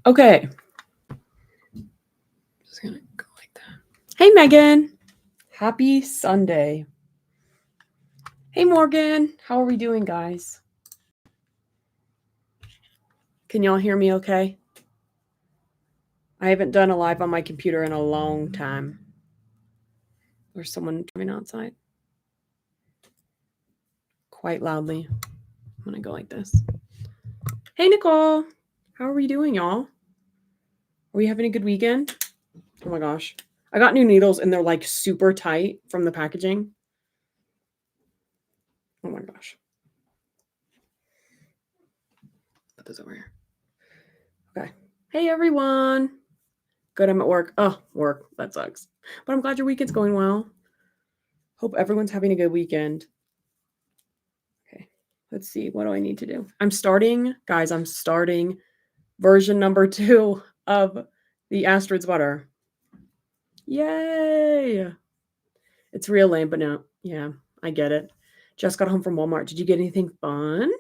Okay. Just gonna go like that. Hey, Megan. Happy Sunday. Hey, Morgan. How are we doing, guys? Can y'all hear me okay? I haven't done a live on my computer in a long time. There's someone driving outside quite loudly. I'm gonna go like this. Hey, Nicole. How are we doing, y'all? Are we having a good weekend? Oh my gosh. I got new needles and they're like super tight from the packaging. Oh my gosh. Put this over here. Okay. Hey, everyone. Good, I'm at work. Oh, work. That sucks. But I'm glad your weekend's going well. Hope everyone's having a good weekend. Okay. Let's see. What do I need to do? I'm starting version number 2 of the Astrid sweater. Yay! It's real lame, but no. Yeah, I get it. Just got home from Walmart. Did you get anything fun?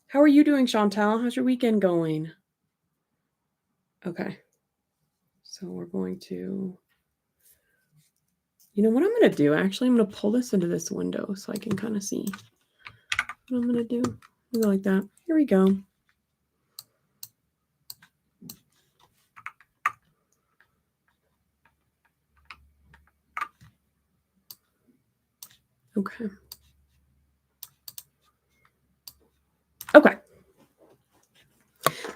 How are you doing, Chantal? How's your weekend going? Okay. So we're going to... You know what I'm going to do? Actually, I'm going to pull this into this window so I can kind of see what I'm going to do. Go like that. Here we go. Okay. Okay.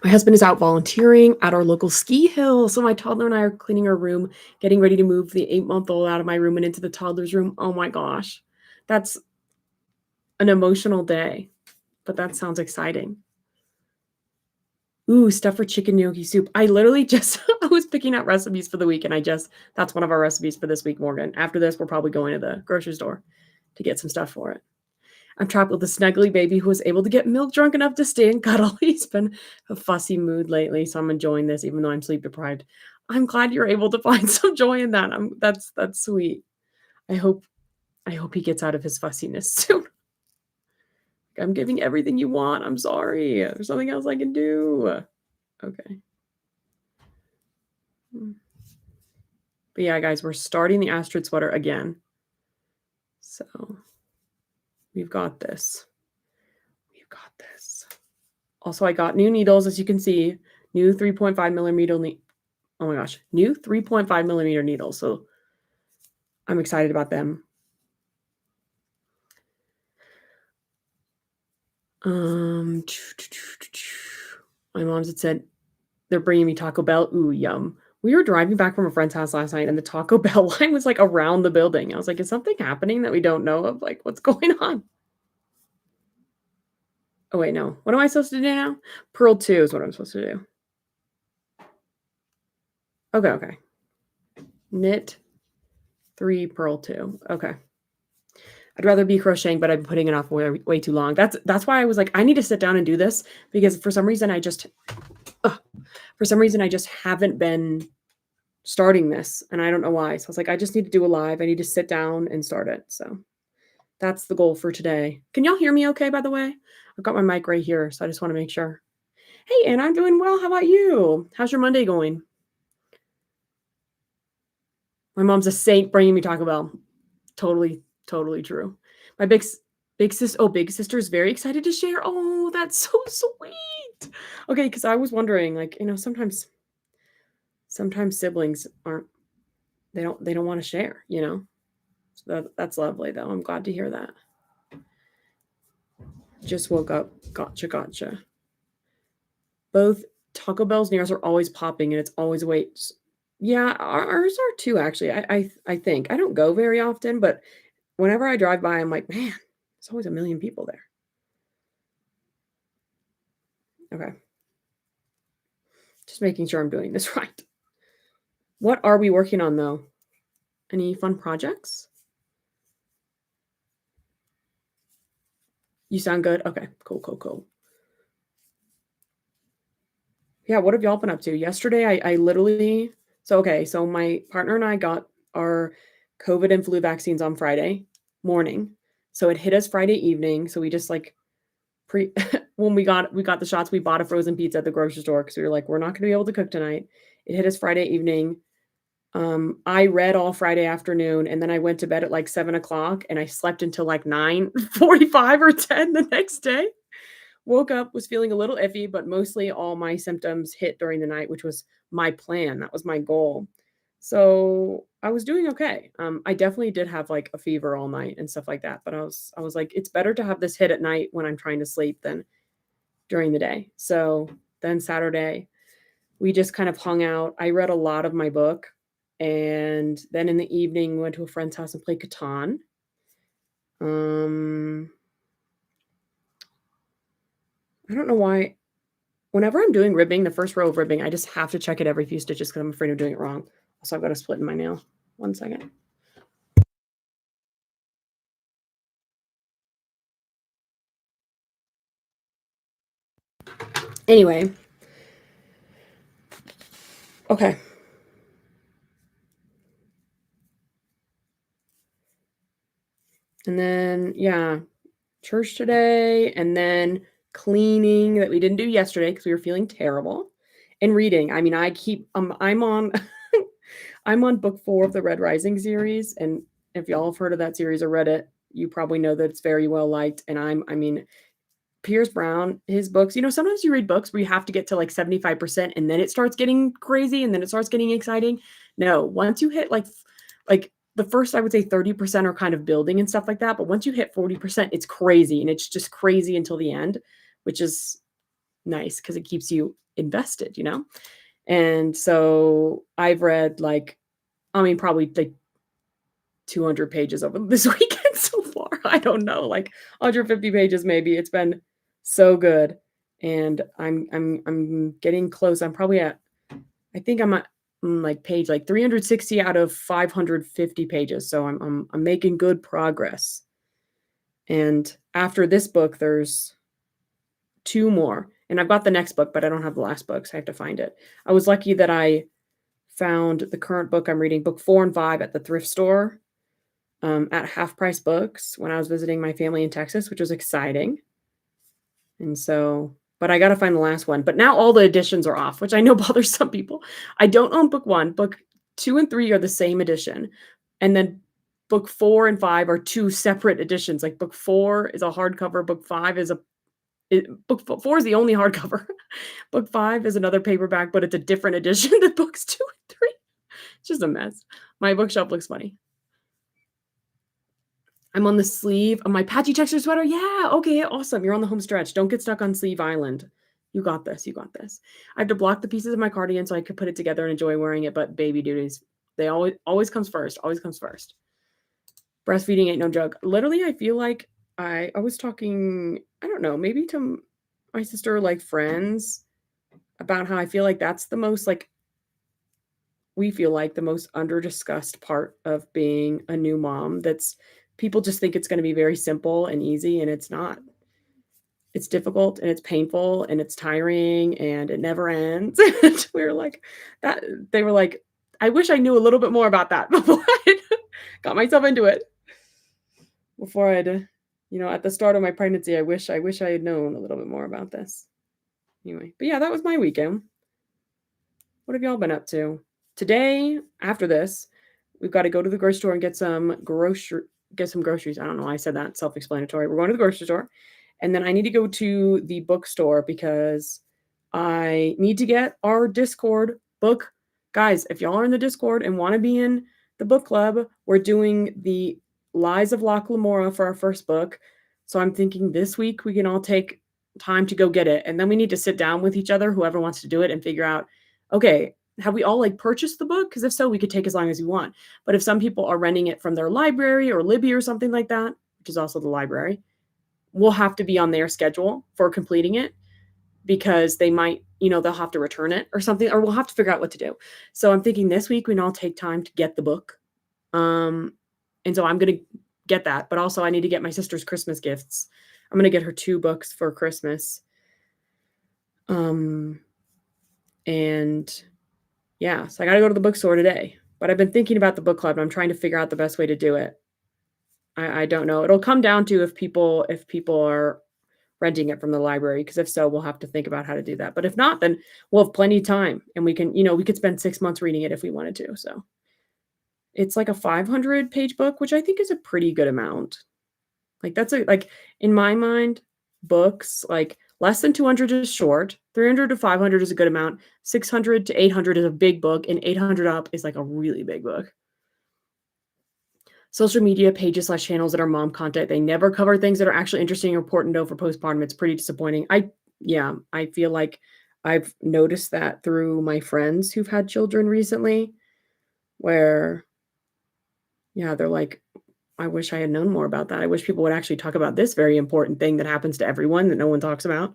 My husband is out volunteering at our local ski hill. So my toddler and I are cleaning our room, getting ready to move the 8-month-old out of my room and into the toddler's room. Oh my gosh. That's an emotional day, but that sounds exciting. Ooh, stuff for chicken gnocchi soup. I literally just, I was picking out recipes for the week and that's one of our recipes for this week, Morgan. After this, we're probably going to the grocery store to get some stuff for it. I'm trapped with a snuggly baby who was able to get milk drunk enough to stay and cuddle. He's been a fussy mood lately, so I'm enjoying this even though I'm sleep deprived. I'm glad you're able to find some joy in that. That's sweet. I hope he gets out of his fussiness soon. I'm giving everything you want. I'm sorry. There's something else I can do. Okay. But yeah, guys, we're starting the Astrid sweater again. So we've got this. Also, I got new needles, as you can see, new 3.5 millimeter. Oh my gosh, new 3.5 millimeter needles. So I'm excited about them. My mom had said they're bringing me Taco Bell. Ooh, yum. We were driving back from a friend's house last night and the Taco Bell line was like around the building. I was like, is something happening that we don't know of? Like, what's going on? Oh, wait, no. What am I supposed to do now? Purl 2 is what I'm supposed to do. Okay. Knit 3, purl 2. Okay. I'd rather be crocheting, but I've been putting it off way too long. That's why I was like, I need to sit down and do this because for some reason I just haven't been starting this and I don't know why. So I was like, I just need to do a live. I need to sit down and start it. So that's the goal for today. Can y'all hear me okay, by the way? I've got my mic right here, so I just want to make sure. Hey, Anna, I'm doing well. How about you? How's your Monday going? My mom's a saint bringing me Taco Bell. Totally true. My big sister is very excited to share. Oh, that's so sweet. Okay, because I was wondering, like, sometimes siblings they don't want to share, So that's lovely though. I'm glad to hear that. Just woke up. Gotcha. Both Taco Bell's near us are always popping and it's always wait. Yeah, ours are too, actually. I think. I don't go very often, but whenever I drive by, I'm like, man, there's always a million people there. Okay. Just making sure I'm doing this right. What are we working on, though? Any fun projects? You sound good? Okay, cool. Yeah, what have y'all been up to? Yesterday, I literally... So my partner and I got our COVID and flu vaccines on Friday morning. So it hit us Friday evening. So we just, like, when we got the shots, we bought a frozen pizza at the grocery store because we were like, we're not gonna be able to cook tonight. It hit us Friday evening. I read all Friday afternoon, and then I went to bed at like 7 o'clock, and I slept until like 9:45 or 10 the next day. Woke up, was feeling a little iffy, but mostly all my symptoms hit during the night, which was my plan. That was my goal. So I was doing okay. I definitely did have like a fever all night and stuff like that. But I was like, it's better to have this hit at night when I'm trying to sleep than during the day. So then Saturday, we just kind of hung out. I read a lot of my book. And then in the evening, went to a friend's house and played Catan. I don't know why. Whenever I'm doing ribbing, the first row of ribbing, I just have to check it every few stitches because I'm afraid of doing it wrong. Also, I've got a split in my nail. 1 second. Anyway. Okay. And then, yeah, church today, and then cleaning that we didn't do yesterday because we were feeling terrible, and reading. I mean, I'm on I'm on book 4 of the Red Rising series, and if y'all have heard of that series or read it, you probably know that it's very well liked, and I mean, Pierce Brown, his books, sometimes you read books where you have to get to like 75% and then it starts getting crazy and then it starts getting exciting. No, once you hit like the first, I would say 30% are kind of building and stuff like that. But once you hit 40%, it's crazy. And it's just crazy until the end, which is nice because it keeps you invested. And so I've read probably like 200 pages over this weekend so far. I don't know, like 150 pages maybe. It's been so good, and I'm getting close. I'm probably at, I think I'm at like page like 360 out of 550 pages. So I'm making good progress. And after this book, there's 2 more, and I've got the next book, but I don't have the last book, so I have to find it. I was lucky that I found the current book I'm reading, book 4 and 5, at the thrift store. At Half Price Books when I was visiting my family in Texas, which was exciting. And so, but I got to find the last one. But now all the editions are off, which I know bothers some people. I don't own book 1. Book 2 and 3 are the same edition. And then book 4 and 5 are 2 separate editions. Like book 4 is a hardcover. Book 5 is book 4 is the only hardcover. Book 5 is another paperback, but it's a different edition than books 2 and 3. It's just a mess. My bookshelf looks funny. I'm on the sleeve of my patchy texture sweater. Yeah, okay, awesome. You're on the home stretch. Don't get stuck on Sleeve Island. You got this. You got this. I have to block the pieces of my cardigan so I could put it together and enjoy wearing it, but baby duties, they always comes first. Always comes first. Breastfeeding ain't no joke. Literally, I feel like I was talking, I don't know, maybe to my sister, like friends, about how I feel like that's the most we feel like the most under-discussed part of being a new mom. That's people just think it's gonna be very simple and easy, and it's not. It's difficult, and it's painful, and it's tiring, and it never ends. And we were like that they were like, "I wish I knew a little bit more about that before I got myself into it." Before I'd, at the start of my pregnancy, I wish I had known a little bit more about this. Anyway, but yeah, that was my weekend. What have y'all been up to? Today, after this, we've got to go to the grocery store and get some groceries. I don't know why I said that. Self-explanatory. We're going to the grocery store. And then I need to go to the bookstore because I need to get our Discord book. Guys, if y'all are in the Discord and want to be in the book club, we're doing the Lies of Locke Lamora for our first book. So I'm thinking this week we can all take time to go get it. And then we need to sit down with each other, whoever wants to do it, and figure out, okay, have we all purchased the book? Because if so, we could take as long as we want. But if some people are renting it from their library or Libby or something like that, which is also the library, we'll have to be on their schedule for completing it because they might, they'll have to return it or something, or we'll have to figure out what to do. So I'm thinking this week we can all take time to get the book. And so I'm going to get that, but also I need to get my sister's Christmas gifts. I'm going to get her 2 books for Christmas. And yeah, so I got to go to the bookstore today, but I've been thinking about the book club and I'm trying to figure out the best way to do it. I don't know. It'll come down to if people are renting it from the library, because if so, we'll have to think about how to do that. But if not, then we'll have plenty of time and we can, we could spend 6 months reading it if we wanted to. So it's like a 500-page book, which I think is a pretty good amount. Like in my mind, books like less than 200 is short, 300 to 500 is a good amount, 600 to 800 is a big book, and 800 up is like a really big book. Social media pages / channels that are mom content, they never cover things that are actually interesting or important though for postpartum. It's pretty disappointing. I feel like I've noticed that through my friends who've had children recently, where they're like, I wish I had known more about that. I wish people would actually talk about this very important thing that happens to everyone that no one talks about.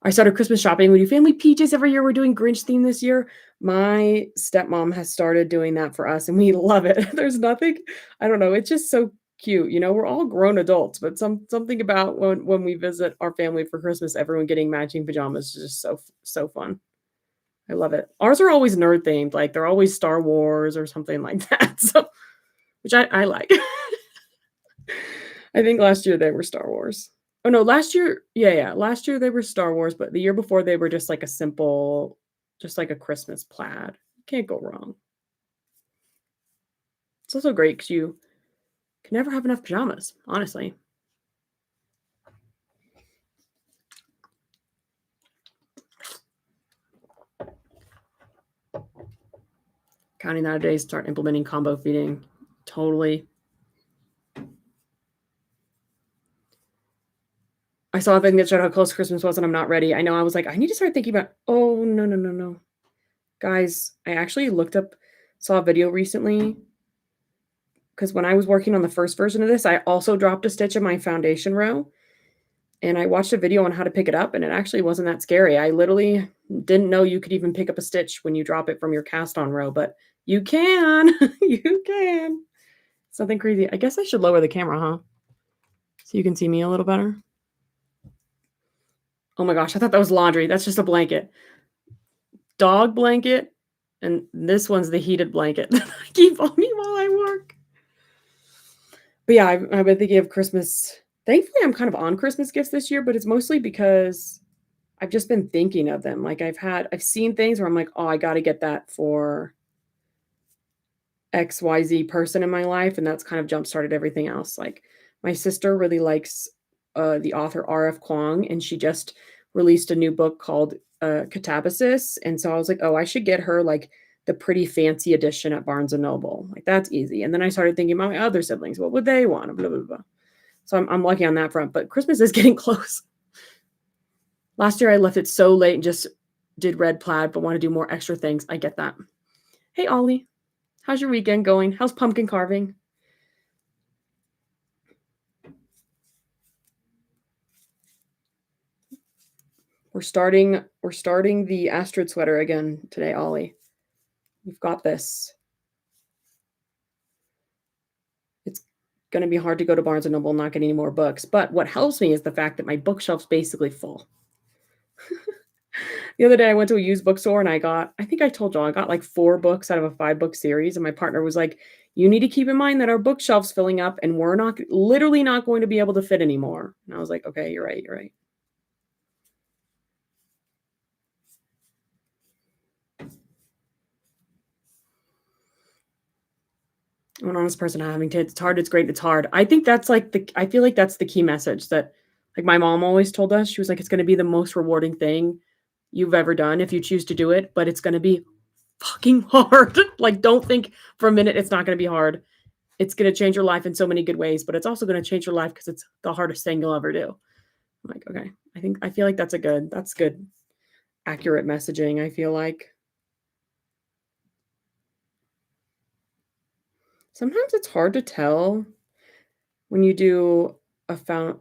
I started Christmas shopping. We do family peaches every year. We're doing Grinch theme this year. My stepmom has started doing that for us, and we love it. There's nothing, I don't know. It's just so cute. We're all grown adults, but something about when we visit our family for Christmas, everyone getting matching pajamas is just so fun. I love it. Ours are always nerd themed, like they're always Star Wars or something like that. So, which I like. I think last year they were Star Wars. Oh, no, last year last year they were Star Wars, but the year before they were just like a simple just like a Christmas plaid. Can't go wrong. It's also great because you can never have enough pajamas, honestly. Counting nowadays, start implementing combo feeding. Totally. I saw a thing that showed how close Christmas was, and I'm not ready. I know, I was like, I need to start thinking about, oh, no, no, no, no. Guys, I actually saw a video recently, because when I was working on the first version of this, I also dropped a stitch in my foundation row, and I watched a video on how to pick it up, and it actually wasn't that scary. I literally didn't know you could even pick up a stitch when you drop it from your cast on row, but you can. You can. Something crazy. I guess I should lower the camera, huh? So you can see me a little better. Oh my gosh, I thought that was laundry. That's just a blanket. Dog blanket, and this one's the heated blanket that I keep on me while I work. But yeah, I've been thinking of Christmas. Thankfully, I'm kind of on Christmas gifts this year, but it's mostly because I've just been thinking of them. Like I've seen things where I'm like, oh, I got to get that for XYZ person in my life, and that's kind of jump-started everything else. Like, my sister really likes, the author R.F. Kuang, and she just released a new book called, Catabasis, and so I was like, "Oh, I should get her, like, the pretty fancy edition at Barnes& and Noble." Like, that's easy, and then I started thinking about my other siblings. What would they want? Blah, blah, blah. So I'm lucky on that front, but Christmas is getting close. Last year, I left it so late and just did red plaid, but wanna do more extra things. I get that. Hey, Ollie. How's your weekend going? How's pumpkin carving? We're starting the Astrid sweater again today, Ollie. We've got this. It's gonna be hard to go to Barnes& and Noble and not get any more books, but what helps me is the fact that my bookshelf's basically full. The other day, I went to a used bookstore and I think I told y'all, I got like 4 books out of a 5-book series, and my partner was like, "You need to keep in mind that our bookshelf's filling up and we're literally not going to be able to fit anymore." And I was like, "Okay, you're right, you're right." I'm an honest person having kids. It's hard, it's great, it's hard. I think that's I feel like that's the key message that, like, my mom always told us. She was like, "It's gonna be the most rewarding thing you've ever done if you choose to do it, but it's gonna be fucking hard." Like, don't think for a minute it's not gonna be hard. It's gonna change your life in so many good ways, but it's also gonna change your life because it's the hardest thing you'll ever do. I'm like, "Okay." I feel like that's good, accurate messaging, I feel like. Sometimes it's hard to tell when you do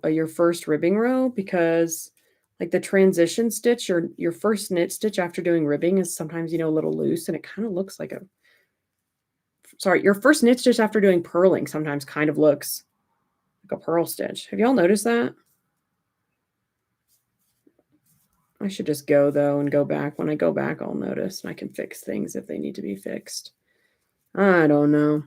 your first ribbing row, because like the transition stitch, your first knit stitch after doing ribbing is sometimes, a little loose, and it kind of looks like your first knit stitch after doing purling sometimes kind of looks like a purl stitch. Have y'all noticed that? I should just go though and go back. When I go back, I'll notice and I can fix things if they need to be fixed. I don't know.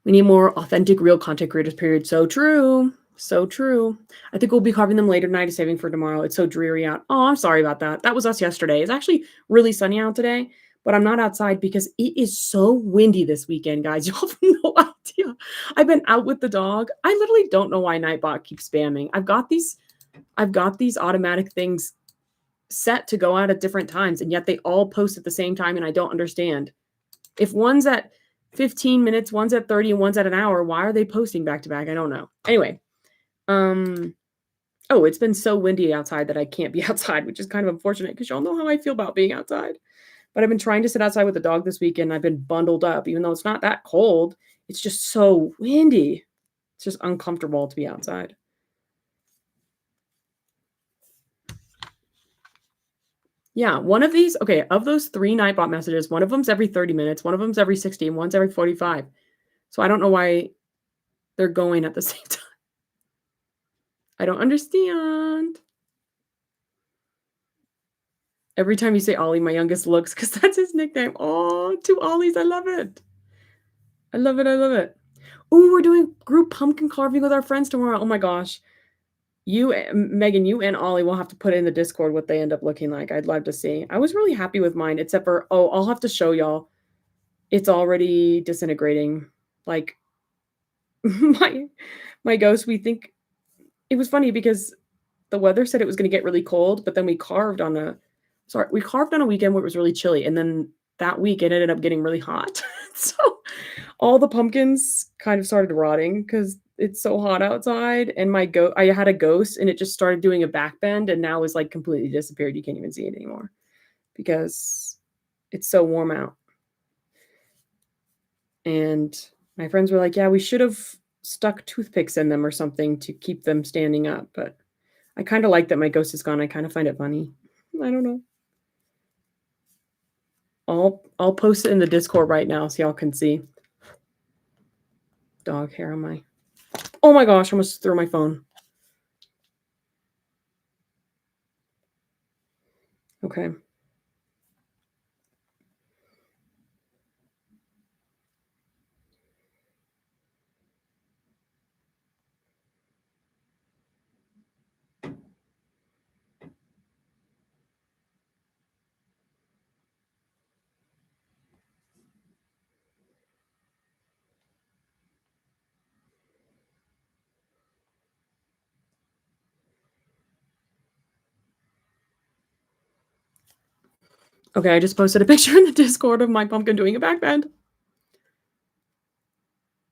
We need more authentic, real content creators, period. So true. So true. I think we'll be carving them later tonight, saving for tomorrow. It's so dreary out. Oh, I'm sorry about that. That was us yesterday. It's actually really sunny out today, but I'm not outside because it is so windy this weekend, guys. You have no idea. I've been out with the dog. I literally don't know why Nightbot keeps spamming. I've got these automatic things set to go out at different times, and yet they all post at the same time, and I don't understand. If one's at 15 minutes, one's at 30, and one's at an hour, why are they posting back to back? I don't know. Anyway, oh, it's been so windy outside that I can't be outside, which is kind of unfortunate because y'all know how I feel about being outside. But I've been trying to sit outside with the dog this weekend. I've been bundled up, even though it's not that cold. It's just so windy. It's just uncomfortable to be outside. Yeah, one of these, okay, of those 3 Nightbot messages, one of them's every 30 minutes, one of them's every 60, and one's every 45. So I don't know why they're going at the same time. I don't understand. Every time you say Ollie, my youngest looks, because that's his nickname. Oh, 2 Ollies. I love it. I love it. I love it. Oh, we're doing group pumpkin carving with our friends tomorrow. Oh my gosh. You, Megan, you and Ollie will have to put in the Discord what they end up looking like. I'd love to see. I was really happy with mine, except for, oh, I'll have to show y'all. It's already disintegrating. Like, my ghost, we think, it was funny because the weather said it was going to get really cold, but then we carved on a weekend where it was really chilly, and then that week it ended up getting really hot. So all the pumpkins kind of started rotting because it's so hot outside, and I had a ghost, and it just started doing a back bend, and now is like completely disappeared. You can't even see it anymore because it's so warm out. And my friends were like, yeah, we should have stuck toothpicks in them or something to keep them standing up, but I kind of like that my ghost is gone. I kind of find it funny. I don't know. I'll post it in the Discord right now so y'all can see. Dog hair on my... Oh my gosh, I almost threw my phone. Okay. Okay, I just posted a picture in the Discord of my pumpkin doing a back bend.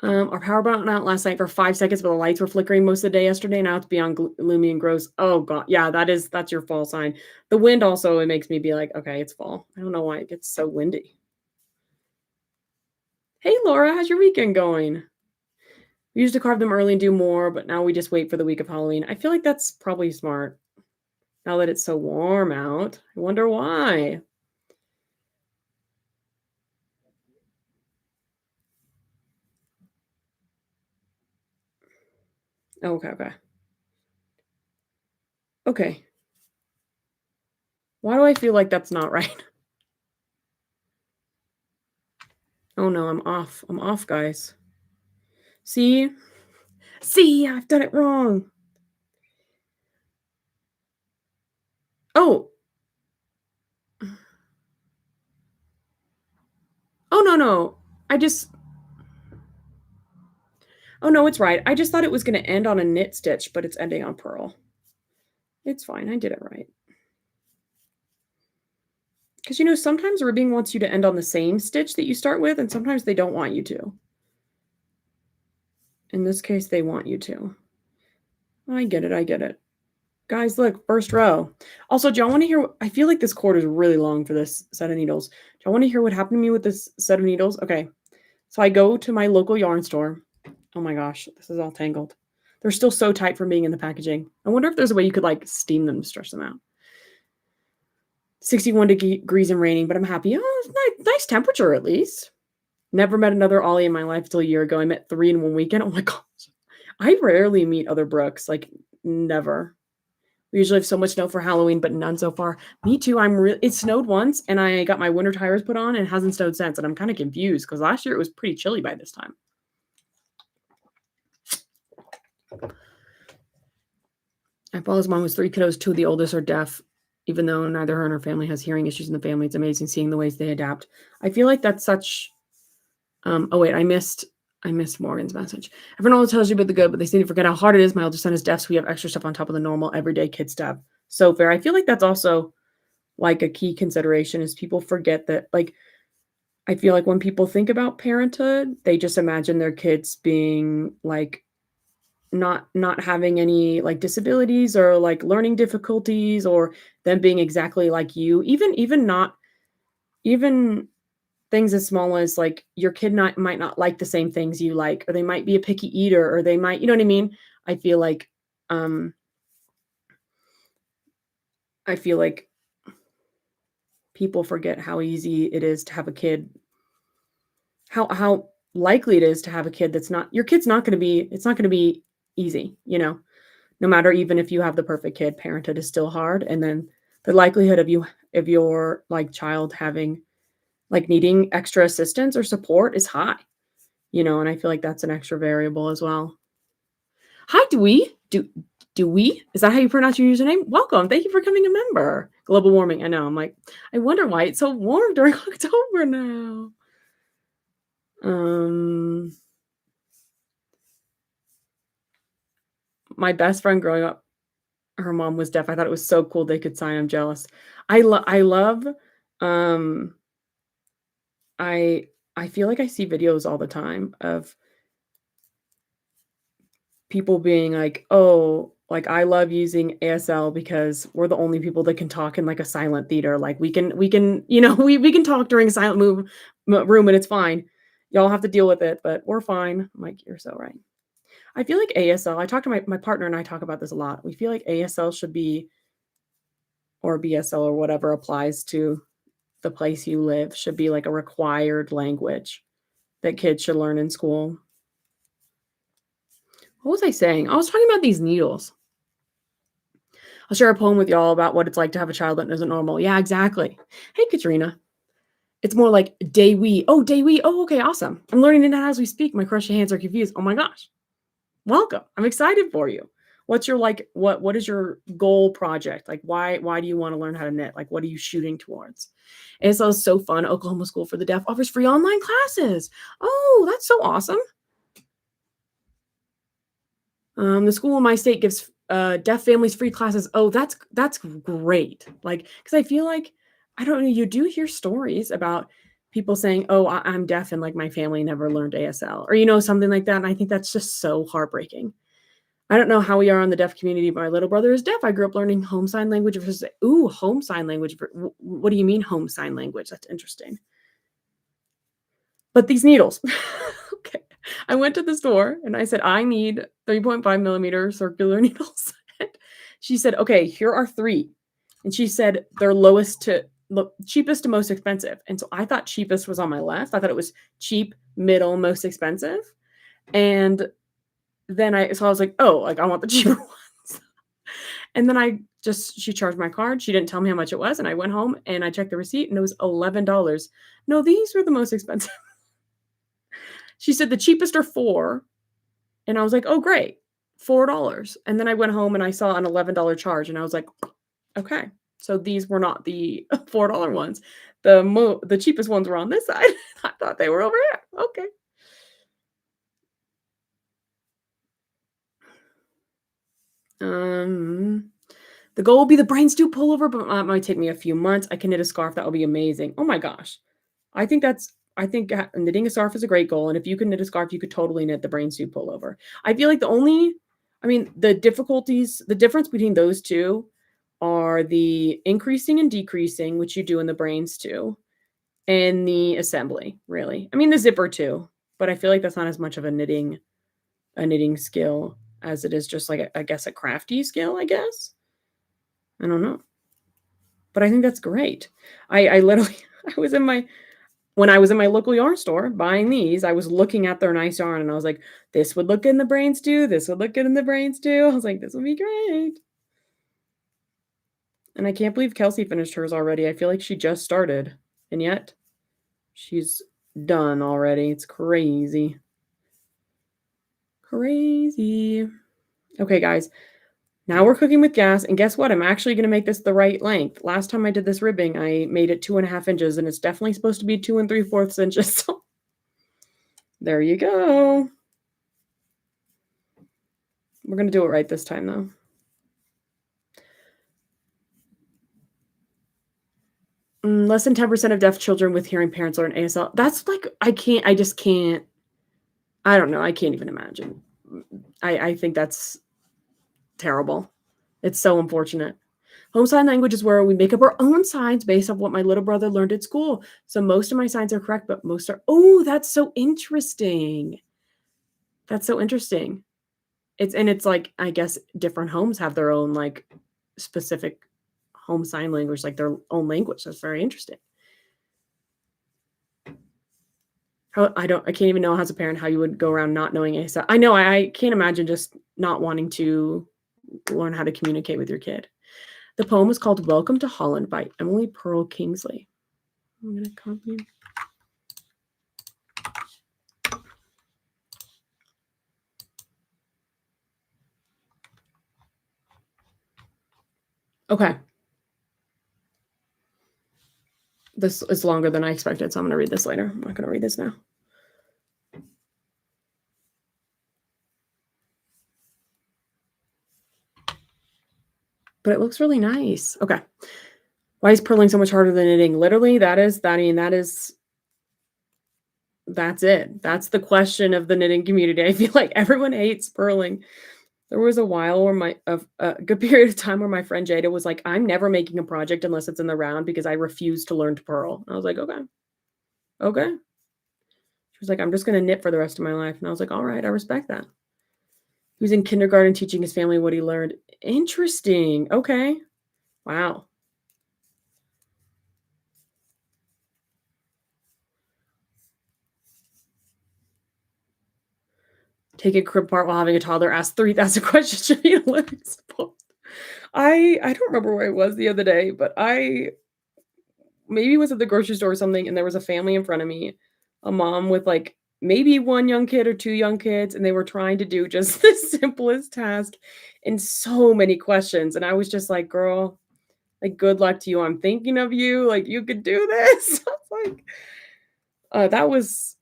Our power went out last night for 5 seconds, but the lights were flickering most of the day yesterday. Now it's beyond gloomy and gross. Oh god, yeah, that's your fall sign. The wind also, it makes me be like, okay, it's fall. I don't know why it gets so windy. Hey Laura, how's your weekend going? We used to carve them early and do more, but now we just wait for the week of Halloween. I feel like that's probably smart. Now that it's so warm out, I wonder why. Okay. Okay. Why do I feel like that's not right? Oh no, I'm off. I'm off, guys. See? See, I've done it wrong. Oh. Oh, no. Oh, no, it's right. I just thought it was going to end on a knit stitch, but it's ending on purl. It's fine. I did it right. Because, sometimes ribbing wants you to end on the same stitch that you start with, and sometimes they don't want you to. In this case, they want you to. I get it. Guys, look, first row. Also, do y'all want to hear? I feel like this cord is really long for this set of needles. Do y'all want to hear what happened to me with this set of needles? Okay. So I go to my local yarn store. Oh my gosh, this is all tangled. They're still so tight from being in the packaging. I wonder if there's a way you could like steam them to stretch them out. 61 degrees and raining, but I'm happy. Oh, it's nice temperature at least. Never met another Ollie in my life until a year ago. I met 3 in one weekend. Oh my gosh. I rarely meet other Brooks, like never. We usually have so much snow for Halloween, but none so far. Me too. It snowed once and I got my winter tires put on and it hasn't snowed since. And I'm kind of confused because last year it was pretty chilly by this time. My father's mom was 3 kiddos, 2 of the oldest are deaf. Even though neither her nor family has hearing issues in the family, it's amazing seeing the ways they adapt. I feel like that's such oh wait, I missed Morgan's message. Everyone always tells you about the good, but they seem to forget how hard it is. My older son is deaf, so we have extra stuff on top of the normal everyday kid stuff. So fair. I feel like that's also like a key consideration is people forget that like I feel like when people think about parenthood, they just imagine their kids being like not having any like disabilities or like learning difficulties or them being exactly like you. Even not even things as small as like your kid might not like the same things you like, or they might be a picky eater, or they might, you know what I mean? I feel like um I feel like people forget how easy it is to have a kid, how likely it is to have a kid that's not your kid's not going to be it's not going to be easy, you know. No matter even if you have the perfect kid, parenthood is still hard, and then the likelihood of your like child having like needing extra assistance or support is high, you know, and I feel like that's an extra variable as well. Hi, Dewey. Dewey? Is that how you pronounce your username? Welcome. Thank you for becoming a member. Global warming. I know. I'm like, I wonder why it's so warm during October now. Um, my best friend growing up, her mom was deaf. I thought it was so cool they could sign. I'm jealous. I love um I I feel like I see videos all the time of people being like, "Oh, like, I love using ASL because we're the only people that can talk in, like, a silent theater, like, we can, you know, we can talk during a silent room and it's fine. Y'all have to deal with it, but we're fine." I'm like, "You're so right." I feel like ASL I talk to my partner and I talk about this a lot. We feel like ASL should be or BSL or whatever applies to the place you live, should be, like, a required language that kids should learn in school. What was I saying? I was talking about these needles. I'll share a poem with y'all about what it's like to have a child that isn't normal. Yeah, exactly. Hey, Katrina. It's more like day we. Oh, day we. Oh, okay, awesome. I'm learning it as we speak. My crochet hands are confused. Oh my gosh. Welcome. I'm excited for you. What's your like what is your goal project? Like why do you want to learn how to knit? Like what are you shooting towards? And so it's so fun. Oklahoma School for the Deaf offers free online classes. Oh, that's so awesome. The school in my state gives deaf families free classes. Oh, that's great. Like, because I feel like I don't know. You do hear stories about people saying, "Oh, I'm deaf," and like my family never learned ASL, or you know something like that. And I think that's just so heartbreaking. I don't know how we are on the deaf community, but my little brother is deaf. I grew up learning home sign language versus home sign language. What do you mean home sign language? That's interesting. But these needles. Okay. I went to the store and I said, "I need 3.5 millimeter circular needles." And she said, "Okay, here are 3." And she said they're lowest to look cheapest to most expensive. And so I thought cheapest was on my left. I thought it was cheap, middle, most expensive. And then I was like, "Oh, like I want the cheaper ones." And then she charged my card. She didn't tell me how much it was. And I went home and I checked the receipt and it was $11. No, these were the most expensive. She said the cheapest are 4, and I was like, "Oh, great, $4." And then I went home and I saw an $11 charge, and I was like, "Okay, so these were not the $4 ones. The cheapest ones were on this side. I thought they were over here. Okay." Um, the goal will be the brain stew pullover, but it might take me a few months. I can knit a scarf. That will be amazing. Oh my gosh. I think knitting a scarf is a great goal, and if you can knit a scarf, you could totally knit the brain stew pullover. I feel like the difference between those 2 are the increasing and decreasing, which you do in the brains too, and the assembly, really. I mean, the zipper too, but I feel like that's not as much of a knitting skill as it is just like I guess a crafty skill, I guess. I don't know. But I think that's great. I literally I was in my when I was in my local yarn store buying these, I was looking at their nice yarn and I was like, "This would look good in the brains too. This would look good in the brains too." I was like, "This would be great." And I can't believe Kelsey finished hers already. I feel like she just started, and yet she's done already. It's crazy. Crazy. Okay, guys, now we're cooking with gas, and guess what? I'm actually gonna make this the right length. Last time I did this ribbing, I made it 2.5 inches, and it's definitely supposed to be 2 3/4 inches, so there you go. We're gonna do it right this time, though. Less than 10% of deaf children with hearing parents learn ASL. That's like I just can't. I don't know, I can't even imagine. I think that's terrible. It's so unfortunate. Home sign language is where we make up our own signs based off what my little brother learned at school. So most of my signs are correct, but most are. Oh, that's so interesting. That's so interesting. It's like, I guess different homes have their own like specific home sign language, like their own language. That's very interesting. How I can't even know as a parent how you would go around not knowing ASL. I know I can't imagine just not wanting to learn how to communicate with your kid. The poem is called Welcome to Holland by Emily Pearl Kingsley. I'm gonna copy. Okay. This is longer than I expected, so I'm gonna read this later. I'm not gonna read this now. But it looks really nice. Okay. Why is purling so much harder than knitting? Literally, that's it. That's the question of the knitting community. I feel like everyone hates purling. There was a while where a good period of time where my friend Jada was like, "I'm never making a project unless it's in the round because I refuse to learn to purl." And I was like, "Okay. Okay." She was like, "I'm just gonna knit for the rest of my life." And I was like, "All right, I respect that." He was in kindergarten teaching his family what he learned. Interesting. Okay. Wow. Taking crib apart while having a toddler, ask 3,000 questions should be a living support. I don't remember where I was the other day, but I maybe was at the grocery store or something, and there was a family in front of me, a mom with, like, maybe 1 young kid or 2 young kids, and they were trying to do just the simplest task and so many questions, and I was just like, "Girl, like, good luck to you. I'm thinking of you. Like, you could do this." I was like, that was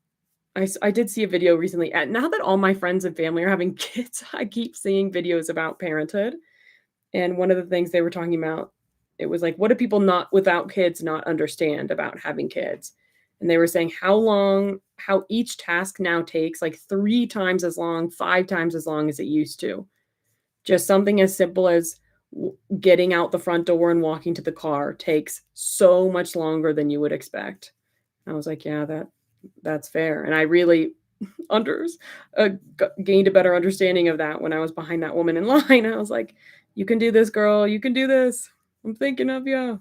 I did see a video recently, and now that all my friends and family are having kids, I keep seeing videos about parenthood, and one of the things they were talking about, it was like, what do people not without kids not understand about having kids? And they were saying how each task now takes like 3 times as long, 5 times as long as it used to. Just something as simple as getting out the front door and walking to the car takes so much longer than you would expect. I was like, yeah, that's fair. And I really unders gained a better understanding of that when I was behind that woman in line. I was like, "You can do this, girl. You can do this. I'm thinking of you."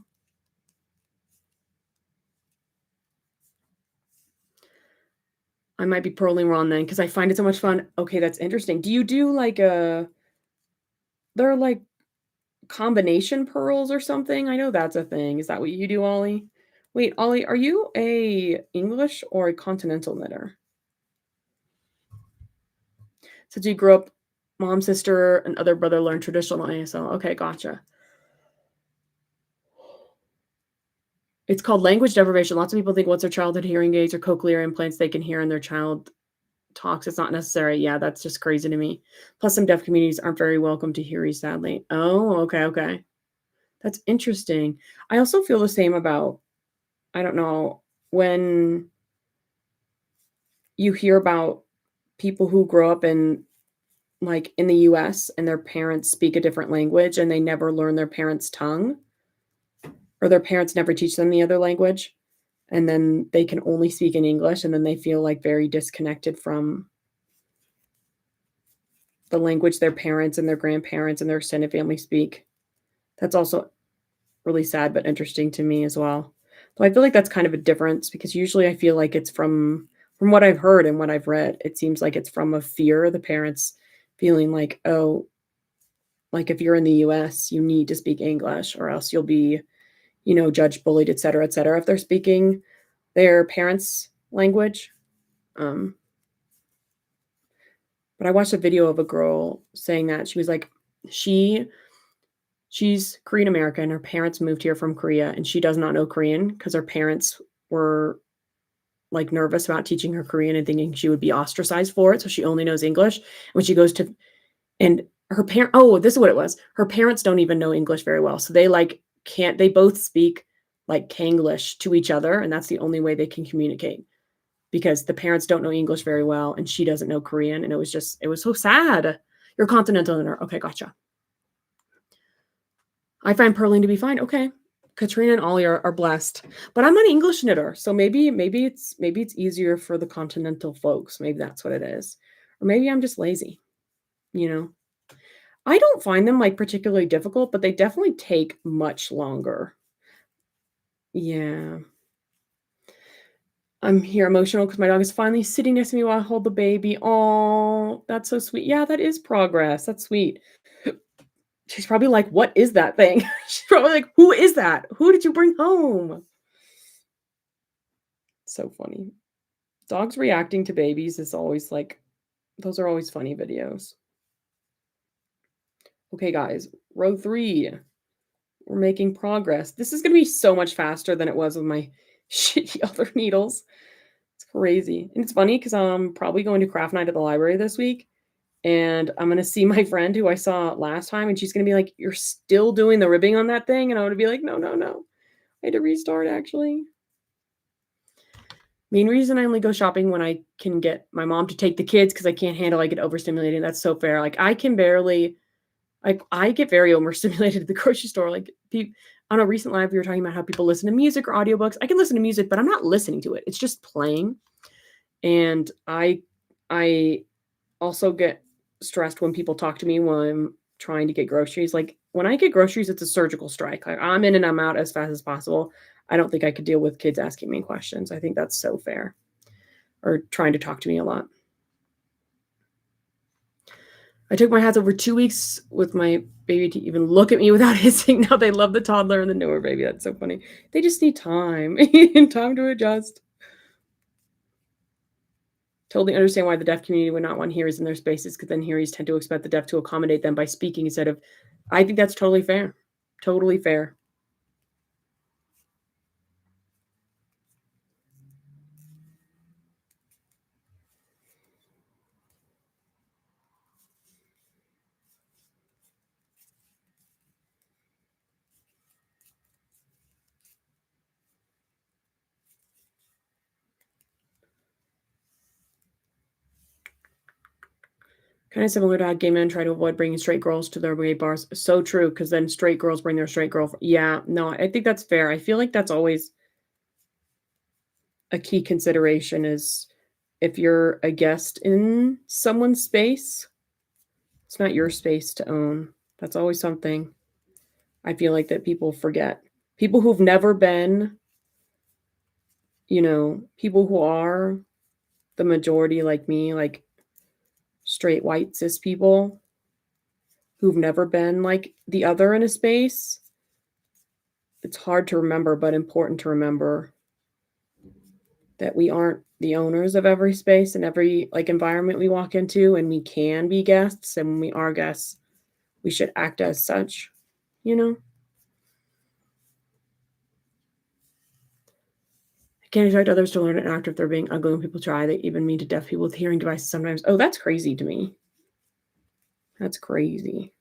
I might be purling wrong then because I find it so much fun. Okay, that's interesting. Do you do like a there are like combination pearls or something? I know that's a thing. Is that what you do, Ollie? Wait, Ollie, are you a English or a continental knitter? So do you grow up mom, sister, and other brother learn traditional ASL? Okay, gotcha. It's called language deprivation. Lots of people think once their childhood hearing aids or cochlear implants, they can hear and their child talks. It's not necessary. Yeah, that's just crazy to me. Plus, some deaf communities aren't very welcome to hearing, sadly. Oh, okay, okay. That's interesting. I also feel the same about, I don't know, when you hear about people who grow up in like in the US and their parents speak a different language and they never learn their parents' tongue or their parents never teach them the other language and then they can only speak in English and then they feel like very disconnected from the language their parents and their grandparents and their extended family speak. That's also really sad but interesting to me as well. So I feel like that's kind of a difference because usually I feel like it's from what I've heard and what I've read, it seems like it's from a fear, the parents feeling like, "Oh, like if you're in the US, you need to speak English or else you'll be, judged, bullied, et cetera, if they're speaking their parents' language." Um, But I watched a video of a girl saying that she was like, she's Korean American. Her parents moved here from Korea, and she does not know Korean because her parents were like nervous about teaching her Korean and thinking she would be ostracized for it. So she only knows English. When she goes to, and her parent, oh, this is what it was. Her parents don't even know English very well. So they like can't, they both speak like Kanglish to each other. And that's the only way they can communicate because the parents don't know English very well and she doesn't know Korean. And it was so sad. You're a continental learner. Okay, gotcha. I find purling to be fine. Okay. Katrina and Ollie are blessed, but I'm an English knitter, so maybe it's easier for the continental folks. Maybe that's what it is, or maybe I'm just lazy. You know, I don't find them like particularly difficult, but they definitely take much longer. Yeah, I'm here emotional because my dog is finally sitting next to me while I hold the baby. Oh, that's so sweet. Yeah, that is progress. That's sweet. She's probably like, "What is that thing?" She's probably like, "Who is that? Who did you bring home?" So funny. Dogs reacting to babies is always like those are always funny videos. Okay, guys, row 3. We're making progress. This is gonna be so much faster than it was with my shitty other needles. It's crazy. And it's funny because I'm probably going to craft night at the library this week, and I'm gonna see my friend who I saw last time, and she's gonna be like, "You're still doing the ribbing on that thing?" And I'm gonna be like, "No, no, no. I had to restart actually." Main reason I only go shopping when I can get my mom to take the kids because I can't handle I get overstimulated. That's so fair. Like I can barely like I get very overstimulated at the grocery store. Like on a recent live, we were talking about how people listen to music or audiobooks. I can listen to music, but I'm not listening to it. It's just playing. And I also get stressed when people talk to me when I'm trying to get groceries. Like when I get groceries, it's a surgical strike. Like I'm in and I'm out as fast as possible. I don't think I could deal with kids asking me questions. I think that's so fair. Or trying to talk to me a lot. I took my hats over 2 weeks with my baby to even look at me without hissing. Now they love the toddler and the newer baby. That's so funny. They just need time and time to adjust. Totally understand why the deaf community would not want hearers in their spaces because then hearers tend to expect the deaf to accommodate them by speaking instead of. I think that's totally fair. Totally fair. Kind of similar to how gay men try to avoid bringing straight girls to their gay bars. So true, because then straight girls bring their straight girl. Yeah, no, I think that's fair. I feel like that's always a key consideration is if you're a guest in someone's space, it's not your space to own. That's always something I feel like that people forget. People who've never been, people who are the majority like me, like straight white cis people who've never been like the other in a space, it's hard to remember, but important to remember that we aren't the owners of every space and every like environment we walk into, and we can be guests, and when we are guests, we should act as such, you know? I can't expect others to learn and act if they're being ugly when people try. They even mean to deaf people with hearing devices sometimes. Oh, that's crazy to me. That's crazy.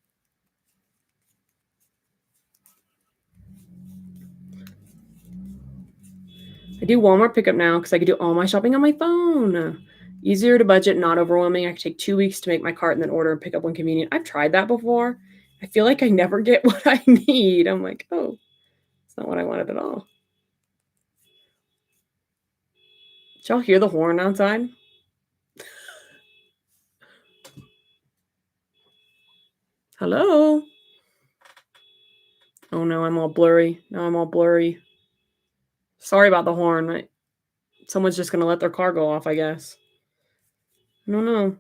I do Walmart pickup now because I can do all my shopping on my phone. Easier to budget, not overwhelming. I can take 2 weeks to make my cart and then order and pick up when convenient. I've tried that before. I feel like I never get what I need. I'm like, oh, it's not what I wanted at all. Did y'all hear the horn outside? Hello? Oh no, I'm all blurry. Now I'm all blurry. Sorry about the horn. Someone's just gonna let their car go off, I guess. I don't know.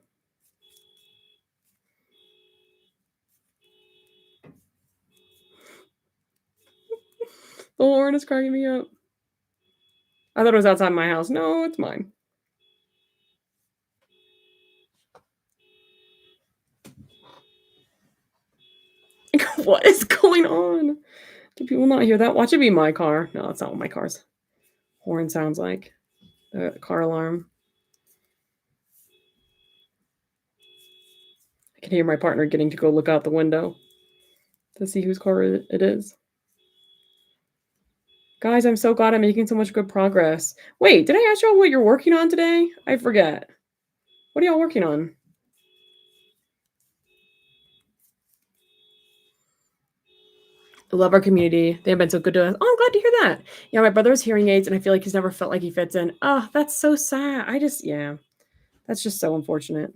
The horn is cracking me up. I thought it was outside my house. No, it's mine. What is going on? Do people not hear that? Watch it be my car. No, that's not what my car's horn sounds like. The car alarm. I can hear my partner getting to go look out the window to see whose car it is. Guys, I'm so glad I'm making so much good progress. Wait, did I ask y'all what you're working on today? I forget. What are y'all working on? I love our community. They have been so good to us. Oh, I'm glad to hear that. Yeah, my brother has hearing aids, and I feel like he's never felt like he fits in. Oh, that's so sad. Yeah, that's just so unfortunate.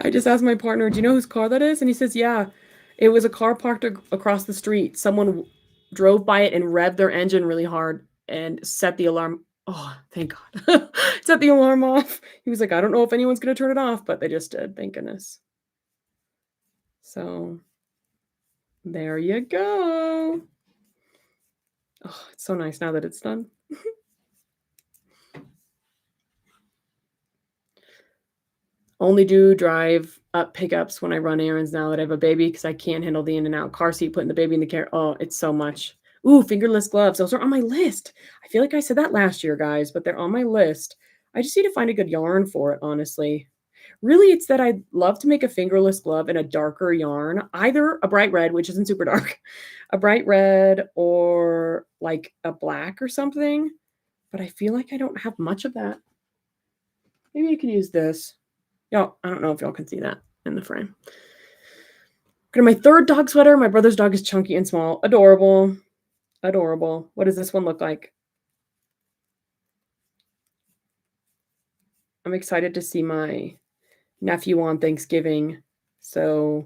I just asked my partner, "Do you know whose car that is?" And he says, "Yeah, it was a car parked across the street. Someone drove by it and revved their engine really hard and set the alarm." Oh, thank God. Set the alarm off. He was like, "I don't know if anyone's gonna turn it off," but they just did, thank goodness. So, there you go. Oh, it's so nice now that it's done. Only do drive up pickups when I run errands now that I have a baby because I can't handle the in and out car seat, putting the baby in the car. Oh, it's so much. Ooh, fingerless gloves. Those are on my list. I feel like I said that last year, guys, but they're on my list. I just need to find a good yarn for it, honestly. Really, it's that I'd love to make a fingerless glove in a darker yarn, either a bright red, which isn't super dark, a bright red, or like a black or something. But I feel like I don't have much of that. Maybe I could use this. Y'all, I don't know if y'all can see that in the frame. Got my third dog sweater. My brother's dog is chunky and small. Adorable. Adorable. What does this one look like? I'm excited to see my nephew on Thanksgiving. So,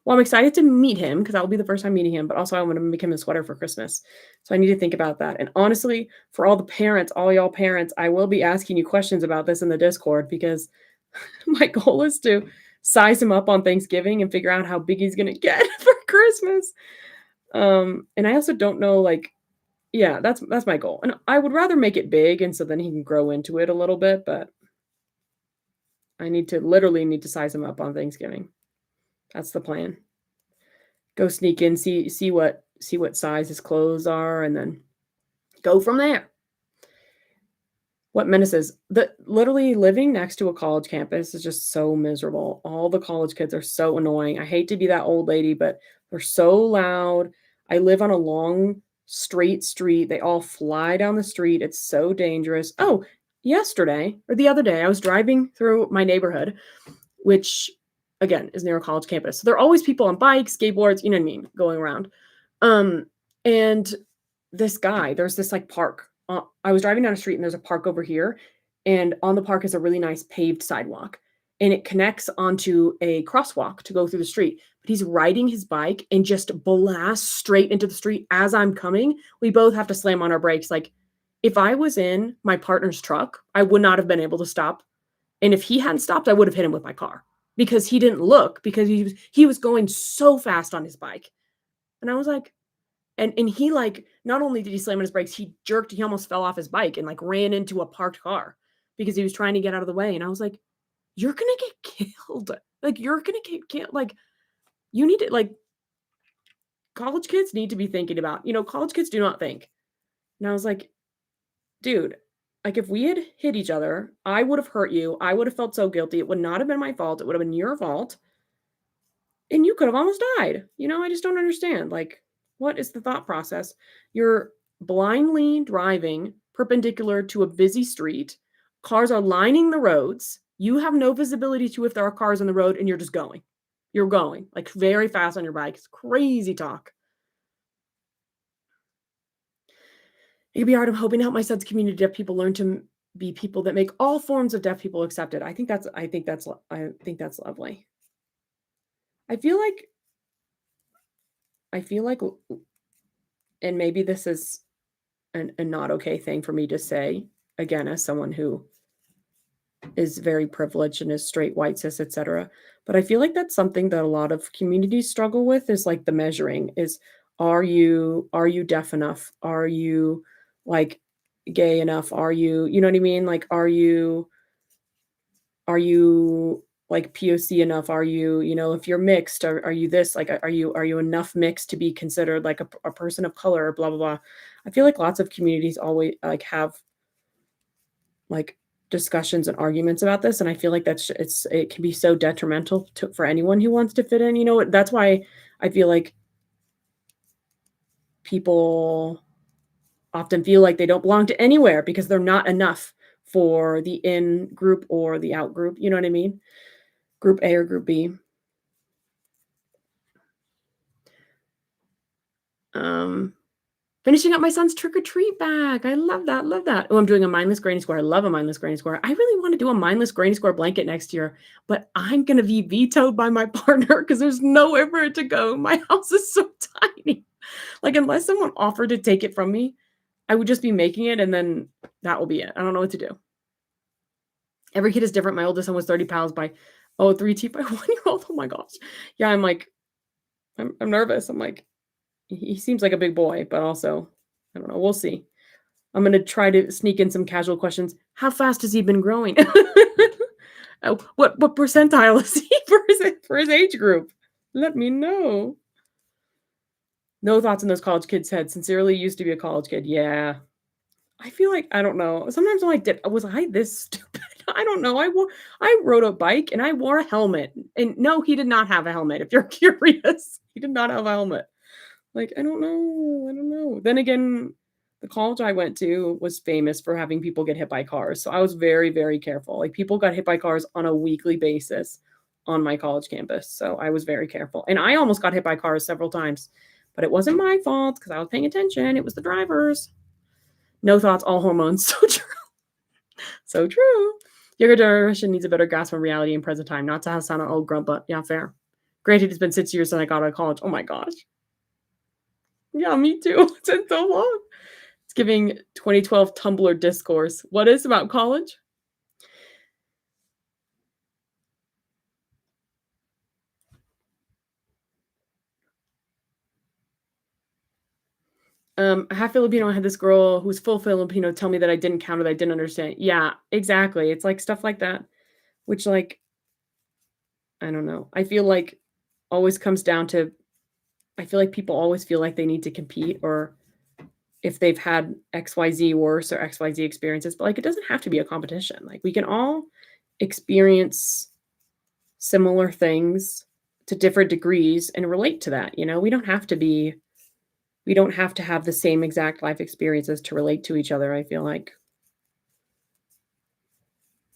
well, I'm excited to meet him because that will be the first time meeting him, but also I want to make him a sweater for Christmas. So I need to think about that. And honestly, for all the parents, all y'all parents, I will be asking you questions about this in the Discord because my goal is to size him up on Thanksgiving and figure out how big he's gonna get for Christmas. And I also don't know, like, yeah, that's my goal. And I would rather make it big, and so then he can grow into it a little bit, but I literally need to size him up on Thanksgiving. That's the plan. Go sneak in, see what size his clothes are, and then go from there. What menaces? Literally living next to a college campus is just so miserable. All the college kids are so annoying. I hate to be that old lady, but they're so loud. I live on a long straight street. They all fly down the street. It's so dangerous. Oh, yesterday or the other day, I was driving through my neighborhood, which again is near a college campus. So there are always people on bikes, skateboards, you know what I mean, going around. And there's this like park. I was driving down a street and there's a park over here, and on the park is a really nice paved sidewalk, and it connects onto a crosswalk to go through the street. But he's riding his bike and just blasts straight into the street as I'm coming. We both have to slam on our brakes. Like, if I was in my partner's truck, I would not have been able to stop. And if he hadn't stopped, I would have hit him with my car because he didn't look because he was going so fast on his bike. And I was like, and he, like, not only did he slam on his brakes, he almost fell off his bike and, like, ran into a parked car because he was trying to get out of the way, and I was like, "You're gonna get killed. Like, you're gonna get killed, like, you need to, like" college kids need to be thinking about, college kids do not think. And I was like, "Dude, like, if we had hit each other, I would have hurt you, I would have felt so guilty, it would not have been my fault, it would have been your fault, and you could have almost died." I just don't understand. Like, what is the thought process? You're blindly driving perpendicular to a busy street. Cars are lining the roads. You have no visibility to if there are cars on the road, and you're just going. You're going like very fast on your bike. It's crazy talk. It could be hard. I'm hoping to help my son's community deaf people learn to be people that make all forms of deaf people accepted. I think that's lovely. I feel like I feel like and maybe this is a not okay thing for me to say, again, as someone who is very privileged and is straight, white, cis, etc. But I feel like that's something that a lot of communities struggle with is like the measuring is are you deaf enough? Are you like gay enough? Are you you know what I mean? Like are you like POC enough? Are you, if you're mixed, are you this? Like are you enough mixed to be considered like a person of color, blah blah blah. I feel like lots of communities always like have like discussions and arguments about this, and I feel like it can be so detrimental to for anyone who wants to fit in. That's why I feel like people often feel like they don't belong to anywhere because they're not enough for the in group or the out group. You know what I mean? Group A or group B. Um, Finishing up my son's trick or treat bag. I love that. Love that. Oh, I'm doing a mindless granny square. I love a mindless granny square. I really want to do a mindless granny square blanket next year, but I'm going to be vetoed by my partner because there's nowhere for it to go. My house is so tiny. Like, unless someone offered to take it from me, I would just be making it and then that will be it. I don't know what to do. Every kid is different. My oldest son was 30 pounds by 3T by 1-year-old. Oh my gosh. Yeah, I'm like, I'm nervous. I'm like, he seems like a big boy, but also, I don't know. We'll see. I'm gonna try to sneak in some casual questions. How fast has he been growing? Oh, what percentile is he for his age group? Let me know. No thoughts in those college kids' heads. Sincerely, used to be a college kid. Yeah, I feel like I don't know. Sometimes I'm like, was I this stupid? I don't know. I rode a bike and I wore a helmet. And no, he did not have a helmet. If you're curious, he did not have a helmet. Like, I don't know. I don't know. Then again, the college I went to was famous for having people get hit by cars. So I was very, very careful. Like, people got hit by cars on a weekly basis on my college campus. So I was very careful. And I almost got hit by cars several times, but it wasn't my fault because I was paying attention. It was the drivers. No thoughts, all hormones. So true. So true. Younger generation needs a better grasp on reality and present time, not to sound an old grump, but yeah, fair. Granted, it's been 6 years since I got out of college. Oh my gosh. Yeah, me too. It's been so long. It's giving 2012 Tumblr discourse. What is about college? Half Filipino, I had this girl who was full Filipino tell me that I didn't count it, I didn't understand. Yeah, exactly. It's like stuff like that, which like, I don't know. I feel like always comes down to I feel like people always feel like they need to compete or if they've had XYZ worse or XYZ experiences, but like it doesn't have to be a competition. Like we can all experience similar things to different degrees and relate to that. We don't have to have the same exact life experiences to relate to each other, I feel like.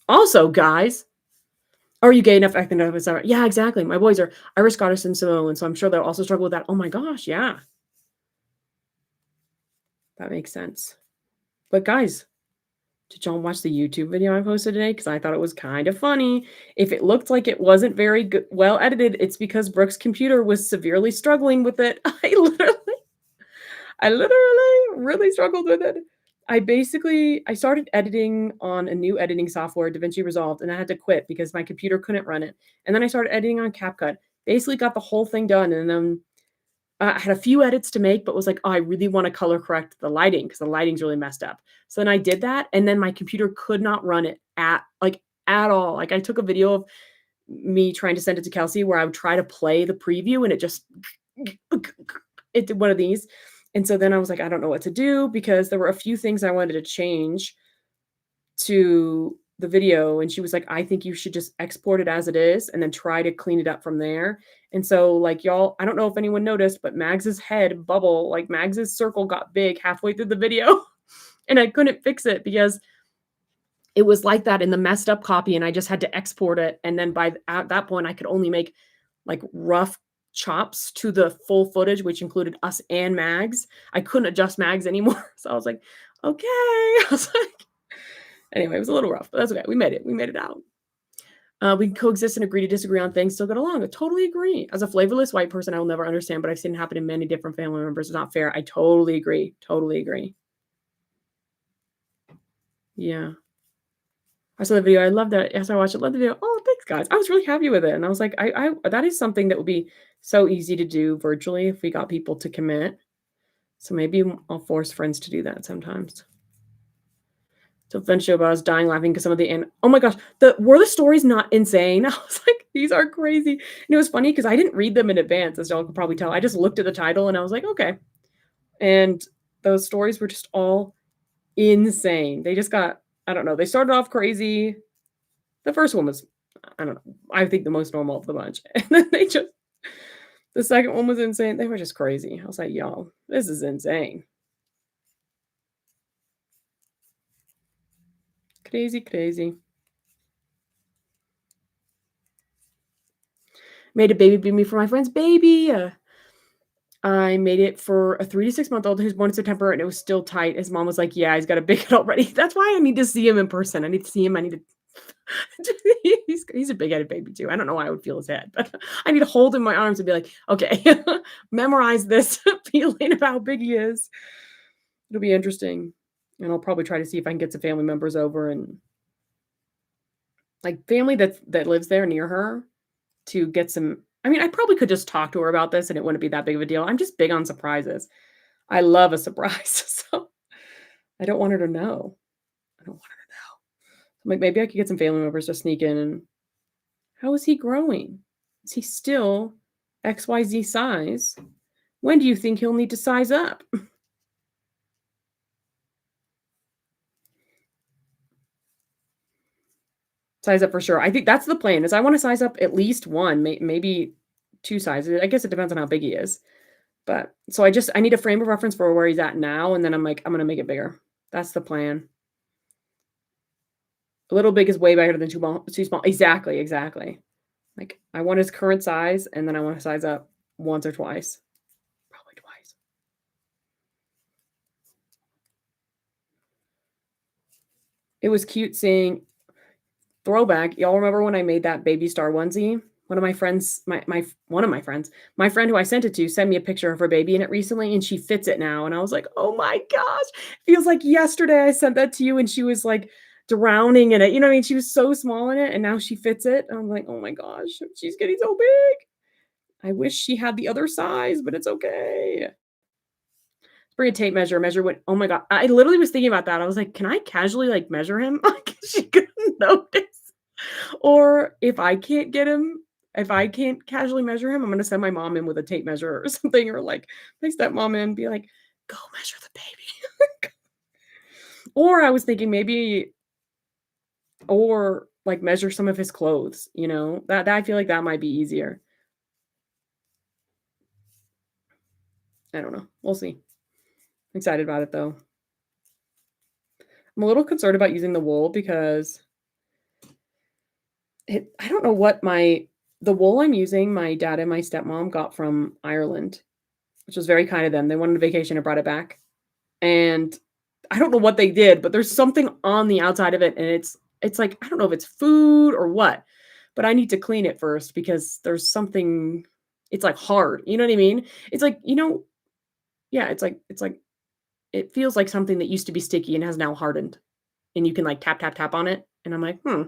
Also, guys, are you gay enough acting up? Yeah, exactly. My boys are Irish, Scottish, and Samoan, so I'm sure they'll also struggle with that. Oh my gosh, yeah. That makes sense. But guys, did y'all watch the YouTube video I posted today? Because I thought it was kind of funny. If it looked like it wasn't very good, well edited, it's because Brooke's computer was severely struggling with it. I literally really struggled with it. I started editing on a new editing software, DaVinci Resolve, and I had to quit because my computer couldn't run it. And then I started editing on CapCut. Basically got the whole thing done, and then I had a few edits to make, but was like, "Oh, I really wanna color correct the lighting because the lighting's really messed up." So then I did that, and then my computer could not run it at all. Like, I took a video of me trying to send it to Kelsey where I would try to play the preview, and it just it did one of these. And so then I was like, I don't know what to do because there were a few things I wanted to change to the video. And she was like, I think you should just export it as it is and then try to clean it up from there. And so, like, y'all, I don't know if anyone noticed, but Mags's head bubble, like Mags's circle got big halfway through the video. And I couldn't fix it because it was like that in the messed up copy. And I just had to export it. And then at that point, I could only make like rough chops to the full footage, which included us and Mags. I couldn't adjust Mags anymore. So I was like, okay. I was like, anyway, it was a little rough, but that's okay. We made it. We made it out. We can coexist and agree to disagree on things, still get along. I totally agree. As a flavorless white person, I will never understand, but I've seen it happen in many different family members. It's not fair. I totally agree. Totally agree. Yeah. I saw the video, I loved it. As I watched it, loved the video. "Oh, thanks, guys." I was really happy with it, and I was like, I that is something that would be so easy to do virtually if we got people to commit. So maybe I'll force friends to do that sometimes. So eventually I was dying laughing because some of the oh my gosh, were the stories not insane? I was like, "These are crazy." And it was funny because I didn't read them in advance, as y'all could probably tell. I just looked at the title and I was like, "Okay." And those stories were just all insane. They just got I don't know, they started off crazy. The first one was, I don't know, I think the most normal of the bunch. And then the second one was insane. They were just crazy. I was like, "Y'all, this is insane." Crazy, crazy. Made a baby beanie for my friend's baby. I made it for a 3 to 6-month-old who's born in September, and it was still tight. His mom was like, "Yeah, he's got a big head already." That's why I need to see him in person. I need to see him. I need to he's a big-headed baby too. I don't know why I would feel his head, but I need to hold him in my arms and be like, "Okay, memorize this feeling of how big he is." It'll be interesting, and I'll probably try to see if I can get some family members over and, like, family that lives there near her to get some I mean, I probably could just talk to her about this, and it wouldn't be that big of a deal. I'm just big on surprises. I love a surprise, so I don't want her to know. I don't want her to know. Like, maybe I could get some family members to sneak in and how is he growing? Is he still XYZ size? When do you think he'll need to size up? Size up for sure. I think that's the plan is I wanna size up at least 1, maybe 2 sizes. I guess it depends on how big he is. But so I need a frame of reference for where he's at now, and then I'm like, I'm gonna make it bigger. That's the plan. A little big is way better than too small. Exactly, exactly. Like, I want his current size, and then I wanna size up once or twice. Probably twice. It was cute seeing throwback. Y'all remember when I made that baby star onesie? One of my friends, one of my friends, my friend who I sent it to sent me a picture of her baby in it recently, and she fits it now, and I was like, "Oh my gosh." Feels like yesterday I sent that to you, and she was, like, drowning in it, you know what I mean? She was so small in it, and now she fits it. I'm like, "Oh my gosh, she's getting so big." I wish she had the other size, but it's okay. Bring a tape measure, measure what oh my god. I literally was thinking about that. I was like, "Can I casually, like, measure him?" Like, she couldn't notice. Or if I can't casually measure him, I'm gonna send my mom in with a tape measure or something, or, like, my stepmom in and be like, "Go measure the baby." Or I was thinking maybe or, like, measure some of his clothes, you know? That I feel like that might be easier. I don't know. We'll see. Excited about it, though. I'm a little concerned about using the wool because I don't know what the wool I'm using, my dad and my stepmom got from Ireland, which was very kind of them. They went on a vacation and brought it back. And I don't know what they did, but there's something on the outside of it, and it's like, I don't know if it's food or what, but I need to clean it first because there's something it's, like, hard, you know what I mean? It's like, yeah, it's like it feels like something that used to be sticky and has now hardened, and you can, like, tap, tap, tap on it, and I'm like, "Hmm,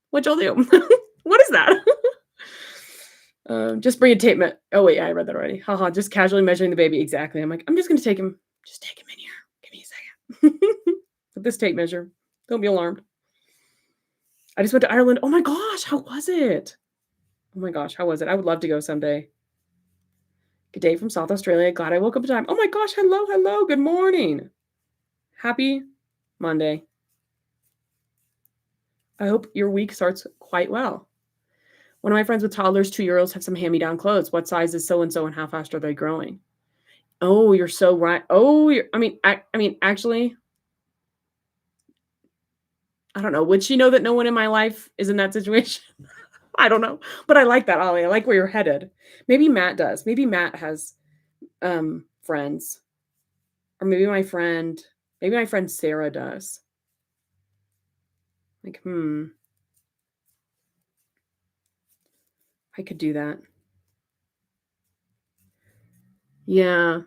what'd y'all do? What is that?" Just bring a tape me oh, wait, yeah, I read that already. Haha, just casually measuring the baby, exactly. I'm like, "I'm just take him in here. Give me a second." With this tape measure. Don't be alarmed. I just went to Ireland. Oh my gosh, how was it? Oh my gosh, how was it? I would love to go someday. Good day from South Australia. Glad I woke up in time. Oh my gosh, hello, hello. Good morning. Happy Monday. I hope your week starts quite well. One of my friends with toddlers, 2-year-olds, have some hand-me-down clothes. What size is so and so and how fast are they growing? Oh, you're so right. Oh, I mean, actually, I don't know. Would she know that no one in my life is in that situation? I don't know. But I like that, Ollie. I like where you're headed. Maybe Matt does. Maybe Matt has friends. Or maybe my friend Sarah does. Like, I could do that. Yeah.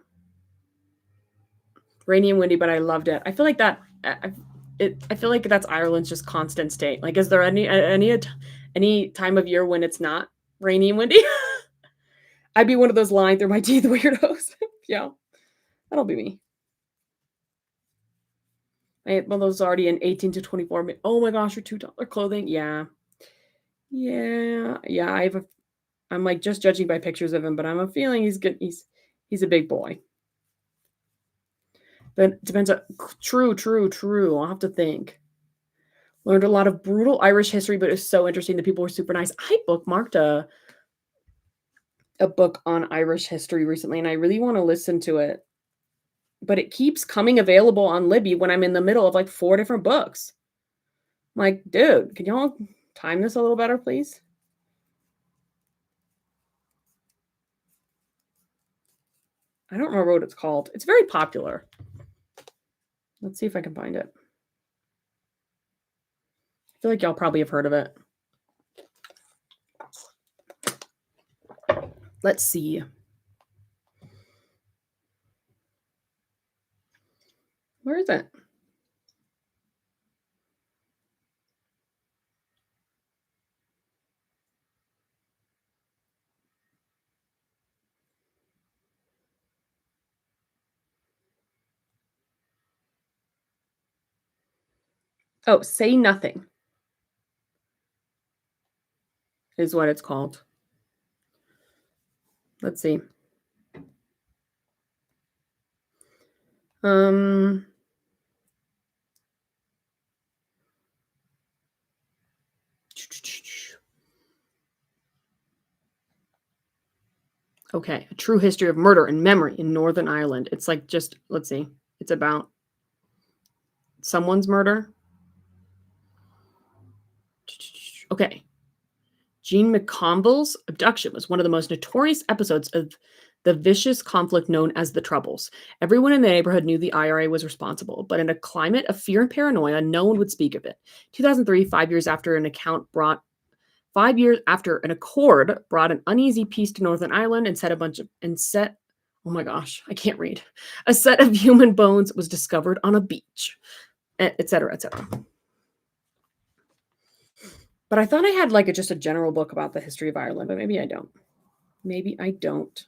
Rainy and windy, but I loved it. I feel like that I feel like that's Ireland's just constant state. Like, is there any time of year when it's not rainy and windy? I'd be one of those lying through my teeth weirdos. Yeah, that'll be me. Well, those already in 18 to 24. Oh my gosh, your $2 clothing. Yeah. Yeah. Yeah. I'm like just judging by pictures of him, but I'm a feeling he's good. He's a big boy. But it depends on true. I'll have to think. Learned a lot of brutal Irish history, but it was so interesting. The people were super nice. I bookmarked a book on Irish history recently, and I really want to listen to it. But it keeps coming available on Libby when I'm in the middle of like 4 different books. I'm like, dude, can y'all time this a little better, please? I don't remember what it's called. It's very popular. Let's see if I can find it. I feel like y'all probably have heard of it. Let's see. Where is it? Oh, Say Nothing is what it's called. Let's see. Okay, A True History of Murder and Memory in Northern Ireland. It's like just, let's see. It's about someone's murder. Okay. Jean McConville's abduction was one of the most notorious episodes of the vicious conflict known as the Troubles. Everyone in the neighborhood knew the IRA was responsible, but in a climate of fear and paranoia, no one would speak of it. 2003, 5 years after an accord brought an uneasy peace to Northern Ireland and oh my gosh, I can't read. A set of human bones was discovered on a beach, etc., etc. But I thought I had like just a general book about the history of Ireland, but maybe I don't. Maybe I don't.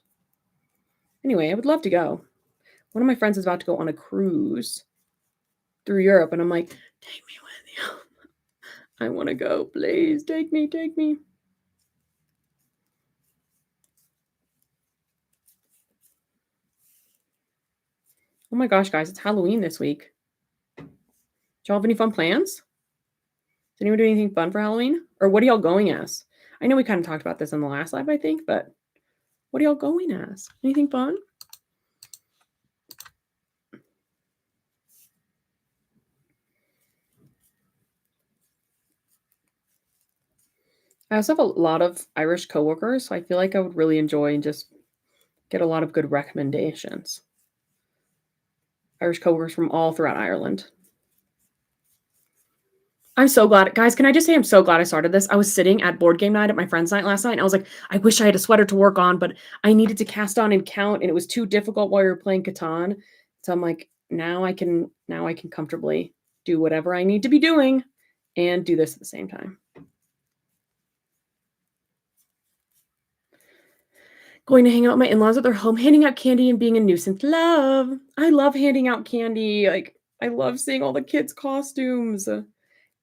Anyway, I would love to go. One of my friends is about to go on a cruise through Europe, and I'm like, take me with you. I want to go. Please take me. Oh my gosh, guys, it's Halloween this week. Do y'all have any fun plans? Does anyone do anything fun for Halloween? Or what are y'all going as? I know we kind of talked about this in the last live, I think, but what are y'all going as? Anything fun? I also have a lot of Irish coworkers, so I feel like I would really enjoy and just get a lot of good recommendations. Irish coworkers from all throughout Ireland. I'm so glad. Guys, can I just say I'm so glad I started this? I was sitting at board game night at my friend's night last night, and I was like, I wish I had a sweater to work on, but I needed to cast on and count, and it was too difficult while we were playing Catan. So I'm like, now I can comfortably do whatever I need to be doing and do this at the same time. Going to hang out with my in-laws at their home, handing out candy and being a nuisance. Love. I love handing out candy. Like, I love seeing all the kids' costumes.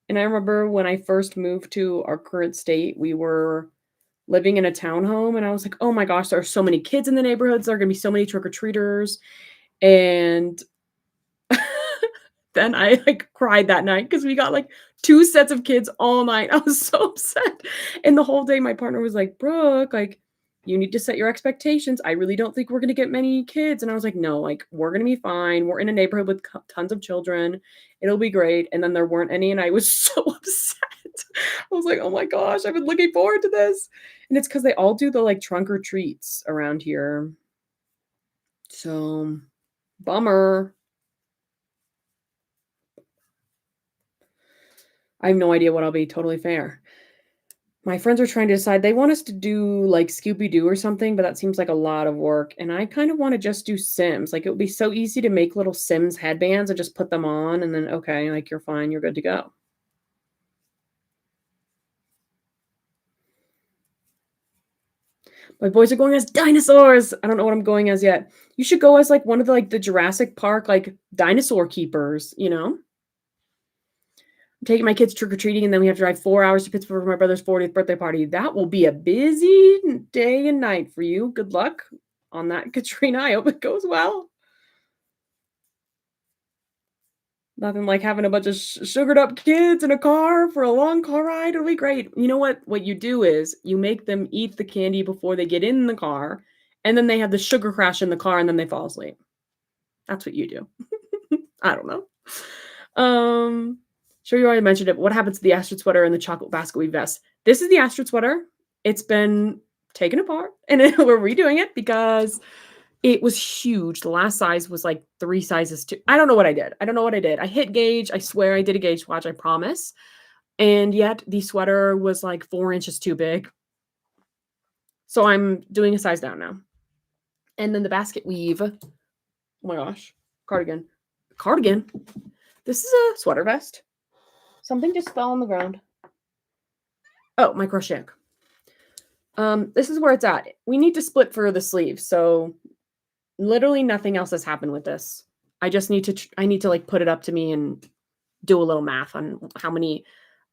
And I remember when I first moved to our current state, we were living in a townhome, and I was like, oh my gosh, there are so many kids in the neighborhoods. There are going to be so many trick-or-treaters. And then I like cried that night because we got like 2 sets of kids all night. I was so upset. And the whole day, my partner was like, Brooke, like, you need to set your expectations. I really don't think we're going to get many kids. And I was like, no, like, we're going to be fine. We're in a neighborhood with tons of children. It'll be great. And then there weren't any. And I was so upset. I was like, oh my gosh, I've been looking forward to this. And it's because they all do the like trunk or treats around here. So, bummer. I have no idea what I'll be, totally fair. My friends are trying to decide. They want us to do like Scooby-Doo or something, but that seems like a lot of work. And I kind of want to just do Sims. Like it would be so easy to make little Sims headbands and just put them on and then okay, like you're fine, you're good to go. My boys are going as dinosaurs. I don't know what I'm going as yet. You should go as like one of the like the Jurassic Park like dinosaur keepers, you know? I'm taking my kids trick or treating, and then we have to drive 4 hours to Pittsburgh for my brother's 40th birthday party. That will be a busy day and night for you. Good luck on that, Katrina. I hope it goes well. Nothing like having a bunch of sugared up kids in a car for a long car ride. It'll be great. You know what? What you do is you make them eat the candy before they get in the car, and then they have the sugar crash in the car, and then they fall asleep. That's what you do. I don't know. Um, sure you already mentioned it. What happens to the Astrid sweater and the chocolate basket weave vest? This is the Astrid sweater. It's been taken apart, and we're redoing it because it was huge. The last size was like 3 sizes too. I don't know what I did. I don't know what I did. I hit gauge. I swear I did a gauge watch, I promise. And yet the sweater was like 4 inches too big. So I'm doing a size down now. And then the basket weave. Oh my gosh. Cardigan. Cardigan. This is a sweater vest. Something just fell on the ground. Oh, my crochet. This is where it's at. We need to split for the sleeves. So literally nothing else has happened with this. I just need to I need to like put it up to me and do a little math on how many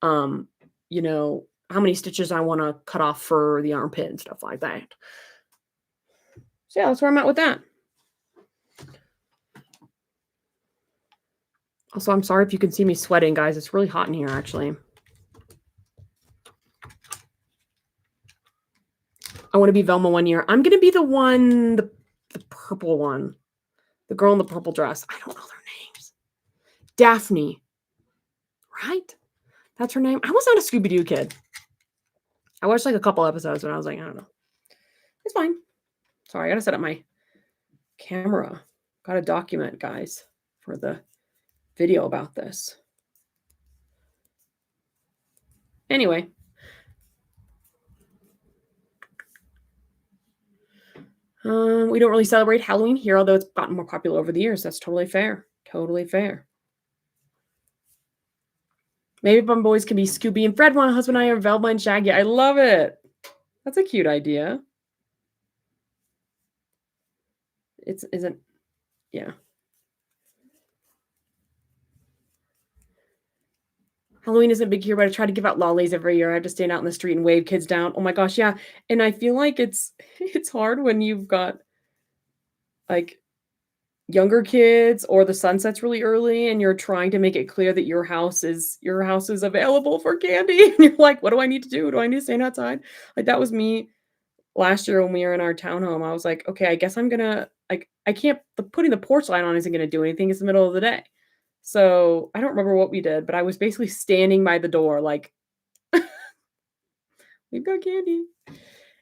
you know, how many stitches I want to cut off for the armpit and stuff like that. So yeah, that's where I'm at with that. Also, I'm sorry if you can see me sweating, guys. It's really hot in here, actually. I want to be Velma one year. I'm going to be the one, the purple one. The girl in the purple dress. I don't know their names. Daphne. Right? That's her name. I was not a Scooby-Doo kid. I watched like a couple episodes and I was like, I don't know. It's fine. Sorry, I got to set up my camera. Got to document, guys, for the video about this. Anyway. We don't really celebrate Halloween here, although it's gotten more popular over the years. That's totally fair. Totally fair. Maybe my boys can be Scooby and Fred, one husband and I are Velma and Shaggy. I love it. That's a cute idea. Isn't, yeah. Halloween isn't big here, but I try to give out lollies every year. I have to stand out in the street and wave kids down. Oh my gosh, yeah. And I feel like it's hard when you've got like younger kids or the sun sets really early and you're trying to make it clear that your house is available for candy. And you're like, what do I need to do? Do I need to stand outside? Like that was me last year when we were in our townhome. I was like, okay, I guess I'm gonna like I can't putting the porch light on isn't gonna do anything. It's the middle of the day. So I don't remember what we did, but I was basically standing by the door, like, we've got candy.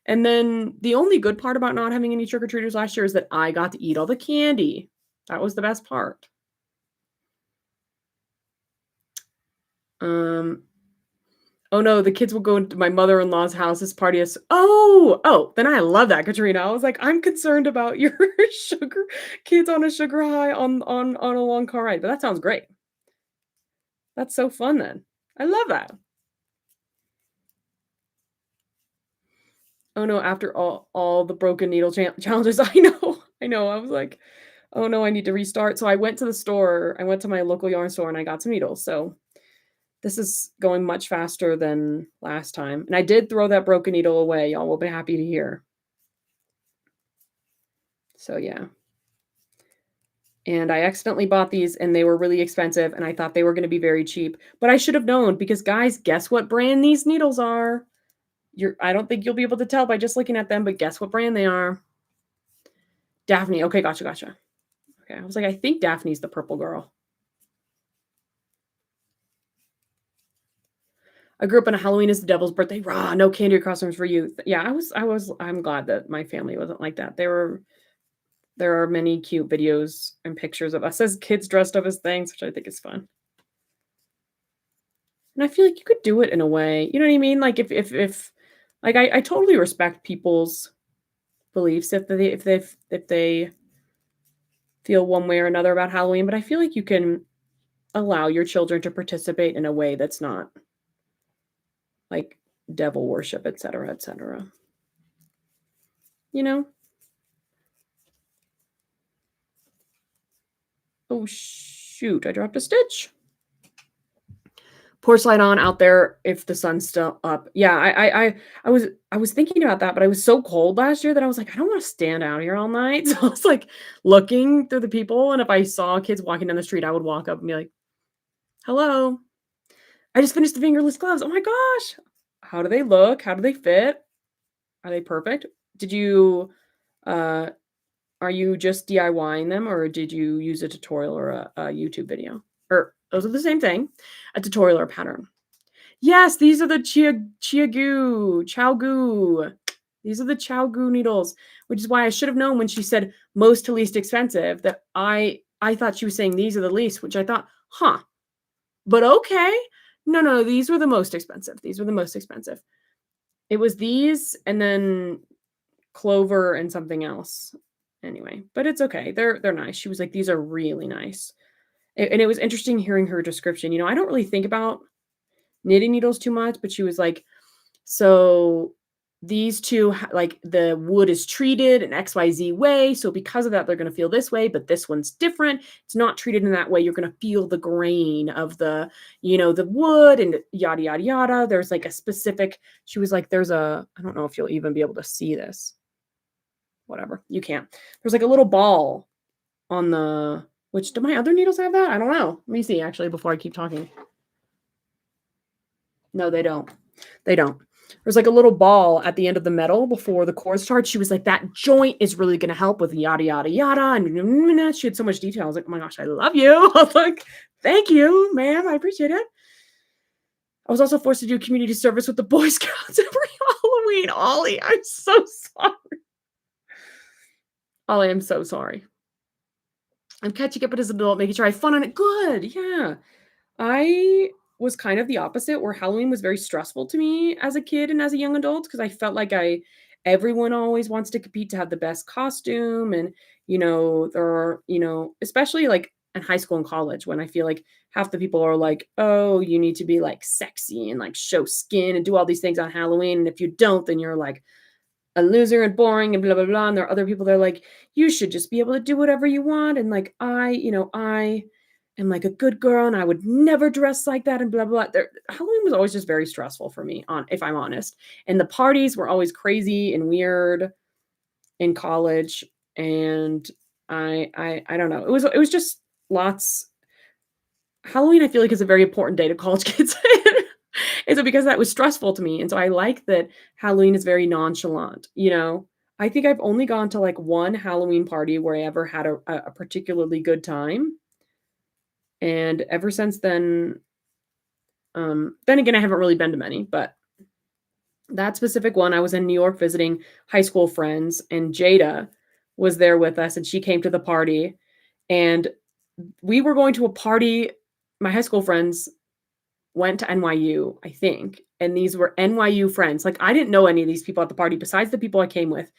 And then the only good part about not having any trick or treaters last year is that I got to eat all the candy. That was the best part. Oh no, the kids will go into my mother-in-law's house. This party is then I love that, Katrina. I was like, I'm concerned about your sugar kids on a sugar high on a long car ride, but that sounds great. That's so fun then. I love that. Oh no, after all the broken needle challenges, I know. I was like, oh no, I need to restart. So I went to the store. I went to my local yarn store and I got some needles. So this is going much faster than last time. And I did throw that broken needle away. Y'all will be happy to hear. So yeah. And I accidentally bought these and they were really expensive and I thought they were going to be very cheap. But I should have known because guys, guess what brand these needles are? I don't think you'll be able to tell by just looking at them, but guess what brand they are? Daphne. Okay, gotcha. Okay, I was like, I think Daphne's the purple girl. I grew up on a Halloween is the devil's birthday. Rah, no candy costumes for you. Yeah, I'm glad that my family wasn't like that. There are many cute videos and pictures of us as kids dressed up as things, which I think is fun. And I feel like you could do it in a way, you know what I mean? Like if like I totally respect people's beliefs if they feel one way or another about Halloween, but I feel like you can allow your children to participate in a way that's not like devil worship, et cetera, et cetera. You know? Oh shoot, I dropped a stitch. Porch light on out there if the sun's still up. Yeah, I was thinking about that, but I was so cold last year that I was like, I don't want to stand out here all night. So I was like looking through the people, and if I saw kids walking down the street, I would walk up and be like, "Hello, I just finished the fingerless gloves. Oh my gosh, how do they look? How do they fit? Are they perfect? Did you, uh, are you just DIYing them, or did you use a tutorial or a YouTube video? Or those are the same thing, a tutorial or pattern." Yes, these are the Chow Goo. These are the Chow Goo needles, which is why I should have known when she said most to least expensive that I thought she was saying these are the least, which I thought, huh, but okay. No, no, these were the most expensive. These were the most expensive. It was these and then Clover and something else. Anyway, but it's okay. They're nice. She was like, these are really nice. And it was interesting hearing her description. You know, I don't really think about knitting needles too much, but she was like, so these two, like the wood is treated an XYZ way. So because of that, they're going to feel this way, but this one's different. It's not treated in that way. You're going to feel the grain of the, the wood and yada, yada, yada. There's like a specific, she was like, I don't know if you'll even be able to see this. Whatever. You can't. There's like a little ball on which do my other needles have that? I don't know. Let me see actually before I keep talking. No, they don't. They don't. There's like a little ball at the end of the metal before the cord starts. She was like, that joint is really going to help with yada, yada, yada. And she had so much detail. I was like, oh my gosh, I love you. I was like, thank you, ma'am. I appreciate it. I was also forced to do community service with the Boy Scouts every Halloween. Ollie, I'm so sorry. Ollie, I'm so sorry. I'm catching up as an adult, making sure I have fun on it. Good. Yeah. I was kind of the opposite, where Halloween was very stressful to me as a kid and as a young adult because I felt like everyone always wants to compete to have the best costume. And, there are, especially like in high school and college when I feel like half the people are like, oh, you need to be like sexy and like show skin and do all these things on Halloween. And if you don't, then you're like a loser and boring and blah, blah, blah. And there are other people that are like, you should just be able to do whatever you want. And like, I am like a good girl and I would never dress like that and blah, blah, blah. Halloween was always just very stressful for me, if I'm honest. And the parties were always crazy and weird in college. And I don't know. It was just lots. Halloween, I feel like is a very important day to college kids. And so because that was stressful to me, and so I like that Halloween is very nonchalant, I think I've only gone to like one Halloween party where I ever had a particularly good time. And ever since then again, I haven't really been to many, but that specific one, I was in New York visiting high school friends, and Jada was there with us, and she came to the party, and we were going to a party. My high school friends went to NYU, I think, and these were NYU friends. Like, I didn't know any of these people at the party besides the people I came with.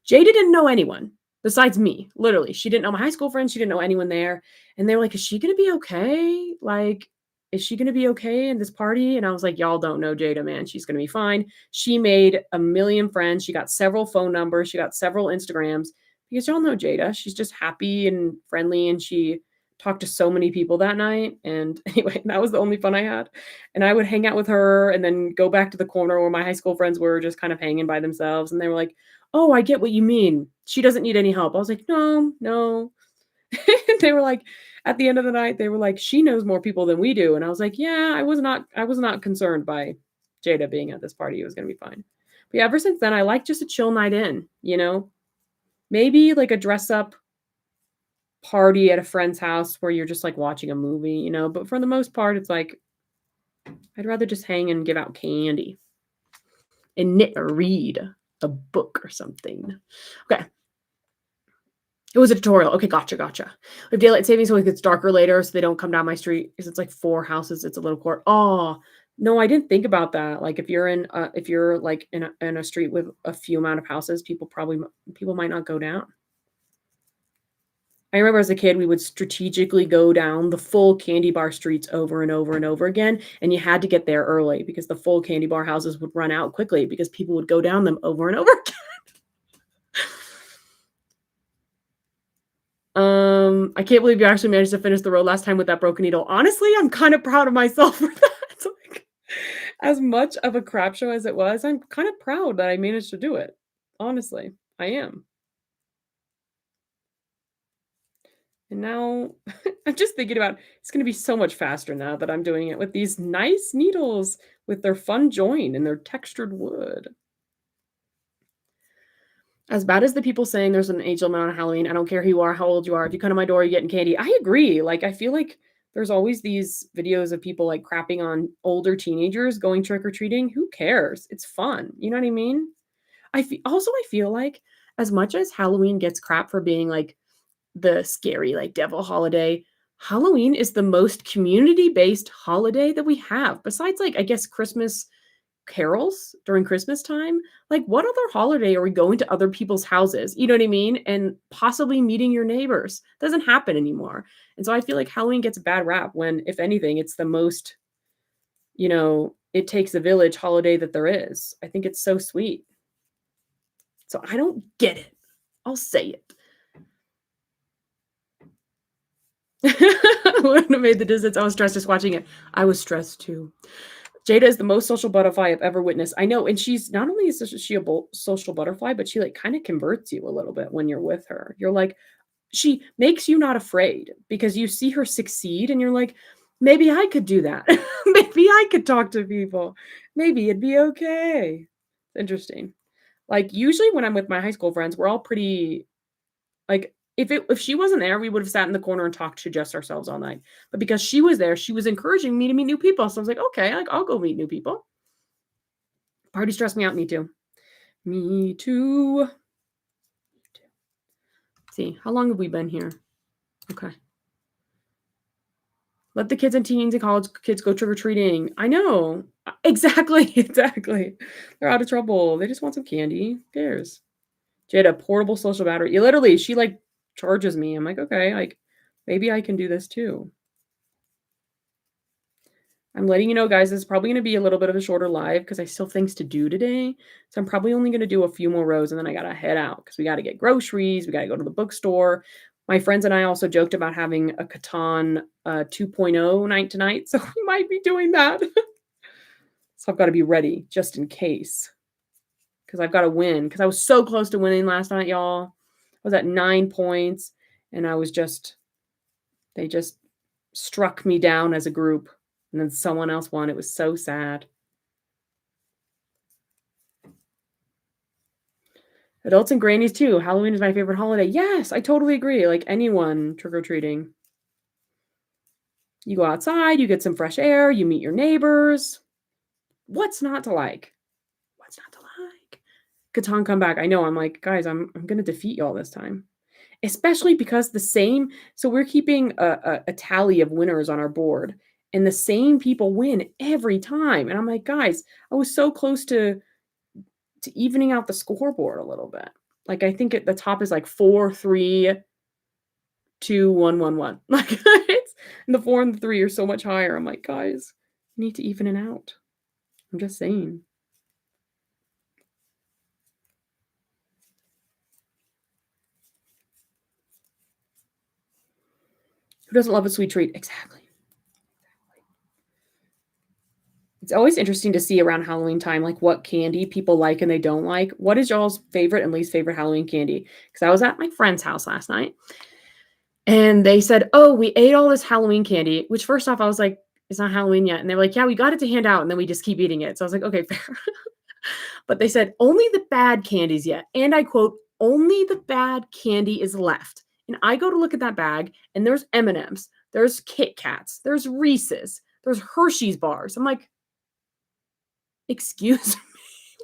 Jada didn't know anyone besides me, literally. She didn't know my high school friends. She didn't know anyone there. And they were like, is she going to be okay? Like, is she going to be okay in this party? And I was like, y'all don't know Jada, man. She's going to be fine. She made a million friends. She got several phone numbers. She got several Instagrams because y'all know Jada. She's just happy and friendly, and she talked to so many people that night. And anyway, that was the only fun I had. And I would hang out with her and then go back to the corner where my high school friends were just kind of hanging by themselves. And they were like, oh, I get what you mean. She doesn't need any help. I was like, no, no. They were like, at the end of the night, they were like, she knows more people than we do. And I was like, yeah, I was not concerned by Jada being at this party. It was going to be fine. But yeah, ever since then, I like just a chill night in, maybe like a dress up party at a friend's house where you're just like watching a movie, but for the most part, it's like, I'd rather just hang and give out candy and knit or read a book or something. Okay. It was a tutorial. Okay, gotcha. We have daylight savings, so it gets darker later, so they don't come down my street because it's like 4 houses. It's a little court. Oh, No, I didn't think about that. Like, if you're, like, in a street with a few amount of houses, people might not go down. I remember as a kid, we would strategically go down the full candy bar streets over and over and over again, and you had to get there early because the full candy bar houses would run out quickly because people would go down them over and over again. I can't believe you actually managed to finish the road last time with that broken needle. Honestly, I'm kind of proud of myself for that. Like, as much of a crap show as it was, I'm kind of proud that I managed to do it. Honestly, I am. And now I'm just thinking about it's going to be so much faster now that I'm doing it with these nice needles with their fun join and their textured wood. As bad as the people saying there's an age limit on Halloween, I don't care who you are, how old you are. If you come to my door, you're getting candy. I agree. Like, I feel like there's always these videos of people like crapping on older teenagers going trick or treating. Who cares? It's fun. You know what I mean? I feel like as much as Halloween gets crap for being like the scary, like, devil holiday, Halloween is the most community-based holiday that we have. Besides, like, I guess Christmas carols during Christmas time, like, what other holiday are we going to other people's houses, you know what I mean? And possibly meeting your neighbors. Doesn't happen anymore. And so I feel like Halloween gets a bad rap when, if anything, it's the most, it takes a village holiday that there is. I think it's so sweet. So I don't get it. I'll say it. When I made the distance, I was stressed just watching it. I was stressed too. Jada is the most social butterfly I've ever witnessed. I know, and she's not only is she a social butterfly, but she like kind of converts you a little bit when you're with her. You're like, she makes you not afraid because you see her succeed, and you're like, maybe I could do that. Maybe I could talk to people. Maybe it'd be okay. Interesting. Like usually when I'm with my high school friends, we're all pretty like, if she wasn't there, we would have sat in the corner and talked to just ourselves all night. But because she was there, she was encouraging me to meet new people. So I was like, okay, like I'll go meet new people. Party stressed me out. Me too. Me too. Let's see, how long have we been here? Okay. Let the kids and teens and college kids go trick or treating. I know. Exactly. Exactly. They're out of trouble. They just want some candy. Who cares? Jada, portable social battery. You literally, she like charges me. I'm like, okay, like maybe I can do this too. I'm letting you know, guys, this is probably going to be a little bit of a shorter live because I still have things to do today. So I'm probably only going to do a few more rows and then I got to head out because we got to get groceries. We got to go to the bookstore. My friends and I also joked about having a Catan 2.0 night tonight. So we might be doing that. So I've got to be ready just in case because I've got to win because I was so close to winning last night, y'all. I was at 9 points and they just struck me down as a group. And then someone else won. It was so sad. Adults and grannies too. Halloween is my favorite holiday. Yes, I totally agree. Like anyone trick-or-treating. You go outside, you get some fresh air, you meet your neighbors. What's not to like? What's not to like? Catan come back. I know. I'm like, guys, I'm gonna defeat y'all this time. Especially because so we're keeping a tally of winners on our board, and the same people win every time. And I'm like, guys, I was so close to evening out the scoreboard a little bit. Like I think at the top is like 4, 3, 2, 1, 1, 1. Like it's and the 4 and the 3 are so much higher. I'm like, guys, you need to even it out. I'm just saying. Who doesn't love a sweet treat? Exactly. It's always interesting to see around Halloween time, like what candy people like and they don't like. What is y'all's favorite and least favorite Halloween candy? Because I was at my friend's house last night and they said, oh, we ate all this Halloween candy, which first off, I was like, it's not Halloween yet. And they were like, yeah, we got it to hand out. And then we just keep eating it. So I was like, okay, fair. But they said, only the bad candies yet. And I quote, only the bad candy is left. And I go to look at that bag and there's M&Ms, there's Kit Kats, there's Reese's, there's Hershey's bars. I'm like, excuse me,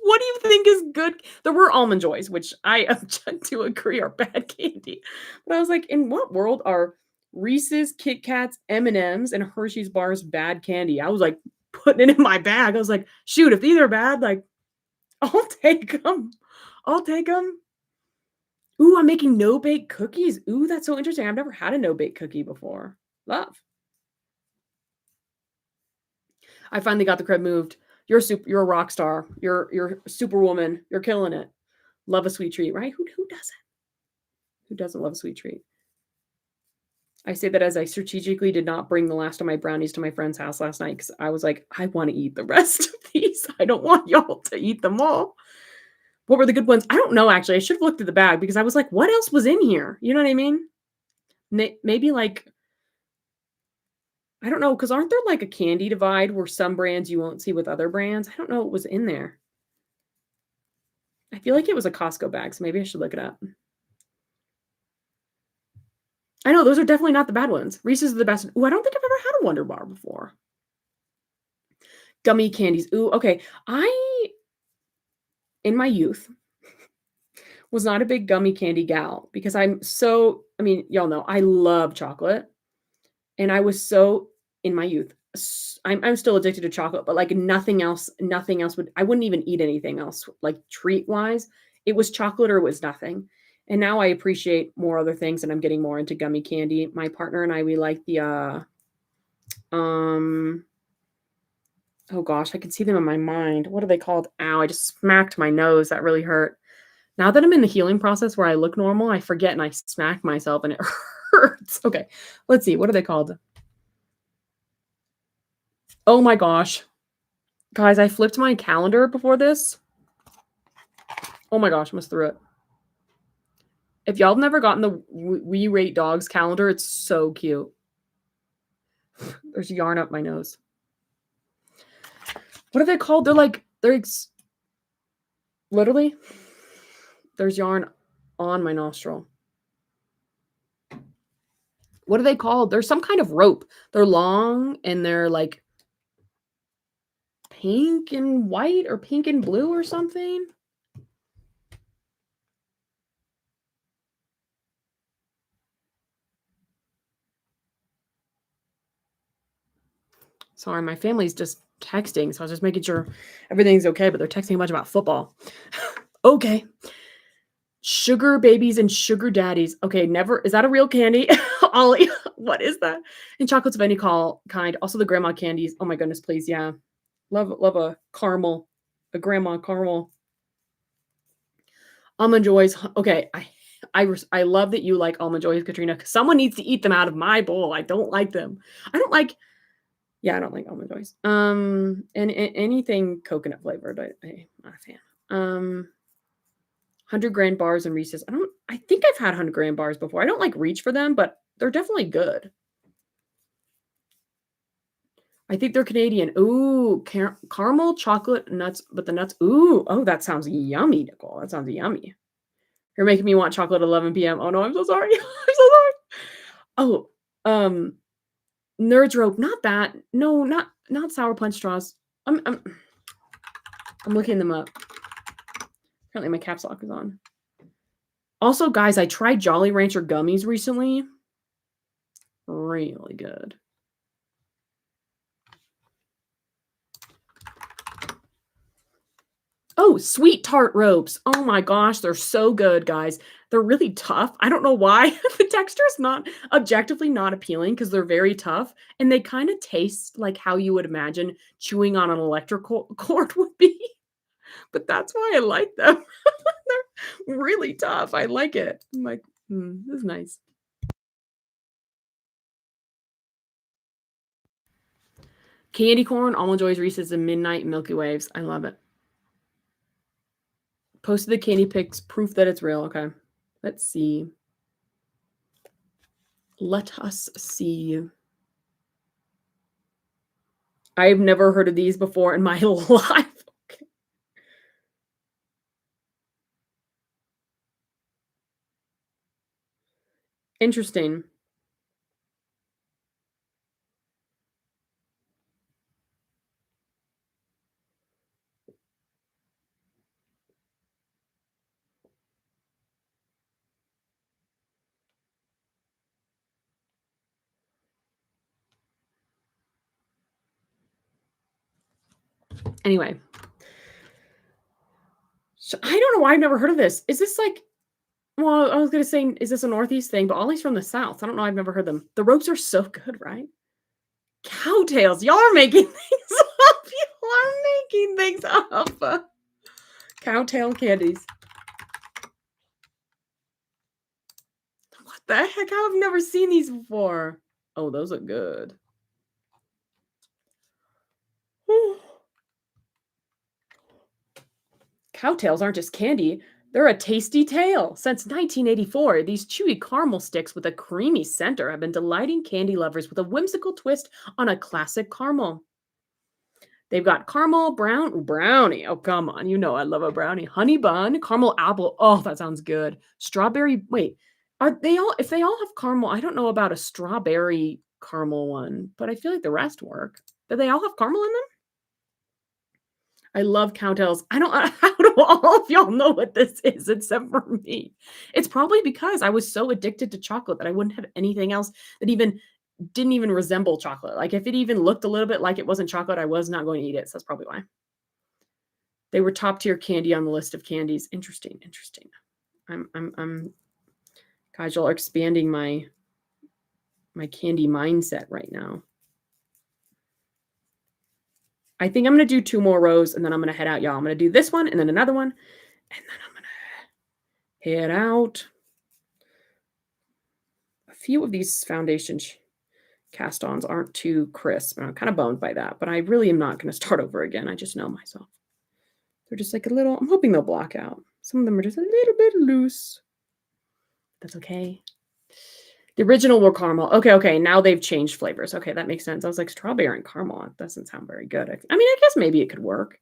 what do you think is good? There were Almond Joys, which I object to agree are bad candy. But I was like, in what world are Reese's, Kit Kats, M&Ms, and Hershey's bars bad candy? I was like, putting it in my bag. I was like, shoot, if these are bad, like, I'll take them. I'll take them. Ooh, I'm making no-bake cookies. Ooh, that's so interesting. I've never had a no-bake cookie before. Love. I finally got the crib moved. You're a rock star. You're superwoman. You're killing it. Love a sweet treat, right? Who doesn't? Who doesn't love a sweet treat? I say that as I strategically did not bring the last of my brownies to my friend's house last night because I was like, I want to eat the rest of these. I don't want y'all to eat them all. What were the good ones? I don't know, actually. I should have looked at the bag because I was like, what else was in here? You know what I mean? Maybe like, I don't know, because aren't there like a candy divide where some brands you won't see with other brands? I don't know what was in there. I feel like it was a Costco bag, so maybe I should look it up. I know those are definitely not the bad ones. Reese's are the best. Ooh, I don't think I've ever had a Wonder Bar before. Gummy candies. Ooh, okay. In my youth, was not a big gummy candy gal because I mean, y'all know I love chocolate. And I was so in my youth, I'm still addicted to chocolate, but like nothing else I wouldn't even eat anything else, like treat wise. It was chocolate or it was nothing. And now I appreciate more other things and I'm getting more into gummy candy. My partner and I, we like the um oh gosh, I can see them in my mind. What are they called? Ow, I just smacked my nose. That really hurt. Now that I'm in the healing process where I look normal, I forget and I smack myself and it hurts. Okay, let's see. What are they called? Oh my gosh. Guys, I flipped my calendar before this. Oh my gosh, I almost threw it. If y'all have never gotten the We Rate Dogs calendar, it's so cute. There's yarn up my nose. What are they called? Literally, there's yarn on my nostril. What are they called? They're some kind of rope. They're long and they're like pink and white or pink and blue or something. Sorry, my family's just texting, so I was just making sure everything's okay, but they're texting a bunch about football. Okay. Sugar babies and sugar daddies. Okay, never is that a real candy? Ollie, what is that? And chocolates of any kind. Also the grandma candies. Oh my goodness, please, yeah. Love a caramel, a grandma caramel. Almond joys. Okay, I love that you like almond joys, Katrina. Because someone needs to eat them out of my bowl. I don't like them. I don't like. Yeah, I don't like almond joys. And anything coconut flavored, I'm not a fan. 100 g bars and Reese's. I think I've had 100 g bars before. I don't like reach for them, but they're definitely good. I think they're Canadian. Ooh, caramel chocolate nuts, but the nuts. Ooh, oh, that sounds yummy, Nicole. That sounds yummy. You're making me want chocolate at 11 p.m. Oh no, I'm so sorry. I'm so sorry. Oh, Nerds Rope, not that. No, not Sour Punch straws. I'm looking them up. Apparently my caps lock is on. Also, guys, I tried Jolly Rancher gummies recently. Really good. Oh, sweet tart ropes. Oh my gosh, they're so good, guys. They're really tough. I don't know why. The texture is not objectively not appealing because they're very tough and they kind of taste like how you would imagine chewing on an electrical cord would be. But that's why I like them. They're really tough. I like it. I'm like, this is nice. Candy corn, almond joys, Reese's, and midnight Milky Waves. I love it. Posted the candy pics, proof that it's real. Okay. Let's see. Let us see. I've never heard of these before in my life. Okay. Interesting. Anyway, so I don't know why I've never heard of this. Is this like, well, I was gonna say, is this a Northeast thing? But Ollie's from the South. I don't know. I've never heard them. The ropes are so good, right? Cowtails. Y'all are making things up. Y'all are making things up. Cowtail candies. What the heck? How have never seen these before? Oh, those look good. Cowtails aren't just candy, they're a tasty tale. Since 1984, these chewy caramel sticks with a creamy center have been delighting candy lovers with a whimsical twist on a classic caramel. They've got caramel brownie. Oh, come on. You know I love a brownie. Honey bun, caramel apple. Oh, that sounds good. Strawberry. Wait, are they all, if they all have caramel, I don't know about a strawberry caramel one, but I feel like the rest work. Do they all have caramel in them? I love cowtails. I don't how do all of y'all know what this is except for me? It's probably because I was so addicted to chocolate that I wouldn't have anything else that even didn't even resemble chocolate. Like if it even looked a little bit like it wasn't chocolate, I was not going to eat it. So that's probably why. They were top tier candy on the list of candies. Interesting, interesting. I'm guys, y'all are expanding my candy mindset right now. I think I'm gonna do 2 more rows and then I'm gonna head out, y'all. I'm gonna do this one and then another one, and then I'm gonna head out. A few of these foundation cast-ons aren't too crisp, and I'm kind of bummed by that, but I really am not gonna start over again. I just know myself. They're just like a little, I'm hoping they'll block out. Some of them are just a little bit loose. That's okay. The original were caramel. Okay, now they've changed flavors. Okay, that makes sense. I was like, strawberry and caramel, it doesn't sound very good. I mean, I guess maybe it could work.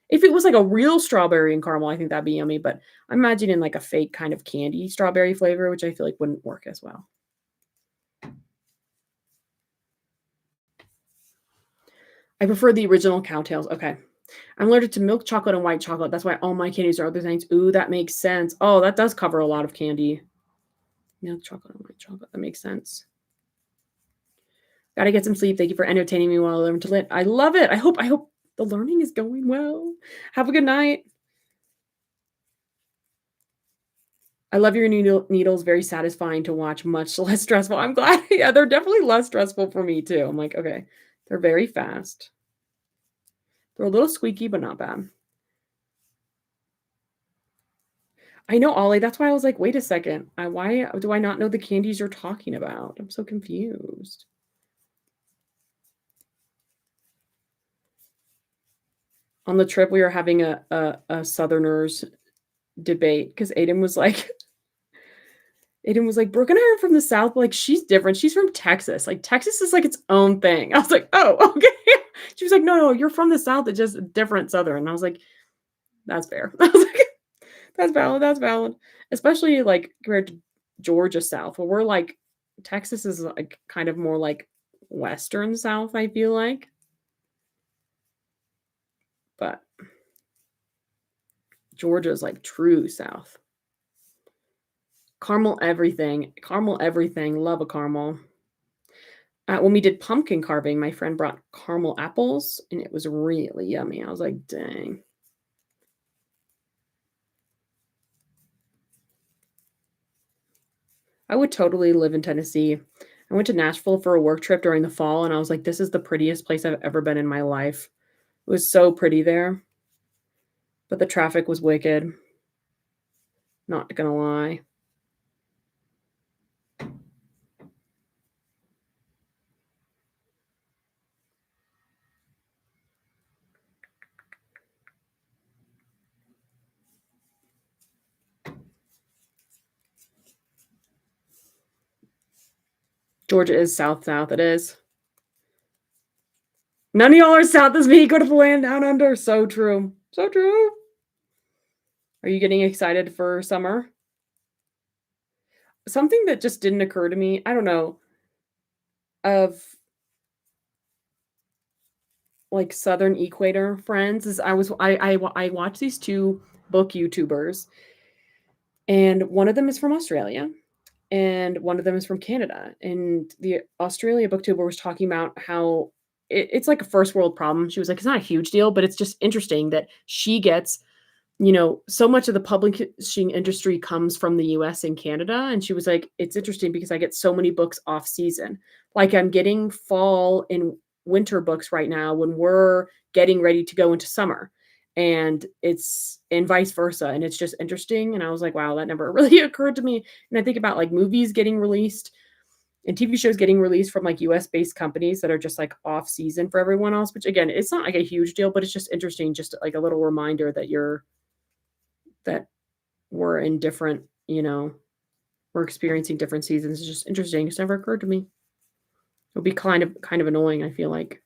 If it was like a real strawberry and caramel, I think that'd be yummy, but I'm imagining like a fake kind of candy strawberry flavor, which I feel like wouldn't work as well. I prefer the original cowtails. Okay. I'm allergic to milk chocolate and white chocolate. That's why all my candies are other things. Ooh, that makes sense. Oh, that does cover a lot of candy. Milk chocolate and white chocolate. That makes sense. Gotta get some sleep. Thank you for entertaining me while I learn to lit. I love it. I hope the learning is going well. Have a good night. I love your needles. Very satisfying to watch. Much less stressful. I'm glad. Yeah, they're definitely less stressful for me too. I'm like, okay, they're very fast. They're a little squeaky, but not bad. I know, Ollie. That's why I was like, wait a second. Why do I not know the candies you're talking about? I'm so confused. On the trip, we were having a Southerners debate because Aiden was like, Brooke and I are from the South, but like she's different. She's from Texas. Like Texas is like its own thing. I was like, oh, okay. She was like, no, you're from the South. It's just different Southern. And I was like, that's fair. I was like, that's valid. That's valid. Especially like compared to Georgia South, where we're like, Texas is like kind of more like Western South, I feel like. But Georgia is like true South. Caramel everything. Caramel everything. Love a caramel. When we did pumpkin carving, my friend brought caramel apples, and it was really yummy. I was like, dang. I would totally live in Tennessee. I went to Nashville for a work trip during the fall, and I was like, this is the prettiest place I've ever been in my life. It was so pretty there, but the traffic was wicked. Not gonna lie. Georgia is South. It is. None of y'all are South as me. Go to the land down under. So true. So true. Are you getting excited for summer? Something that just didn't occur to me, I don't know, of like Southern Equator friends is I watch these 2 book YouTubers, and one of them is from Australia and one of them is from Canada. And the Australia booktuber was talking about how it's like a first world problem. She was like, "It's not a huge deal, but it's just interesting that she gets, so much of the publishing industry comes from the US and Canada." And she was like, "It's interesting because I get so many books off season. Like I'm getting fall and winter books right now when we're getting ready to go into summer. And vice versa. And it's just interesting." And I was like, wow, that never really occurred to me. And I think about like movies getting released and TV shows getting released from like US based companies that are just like off season for everyone else, which again, it's not like a huge deal, but it's just interesting, just like a little reminder that we're in different, we're experiencing different seasons. It's just interesting. It's never occurred to me. It would be kind of annoying, I feel like.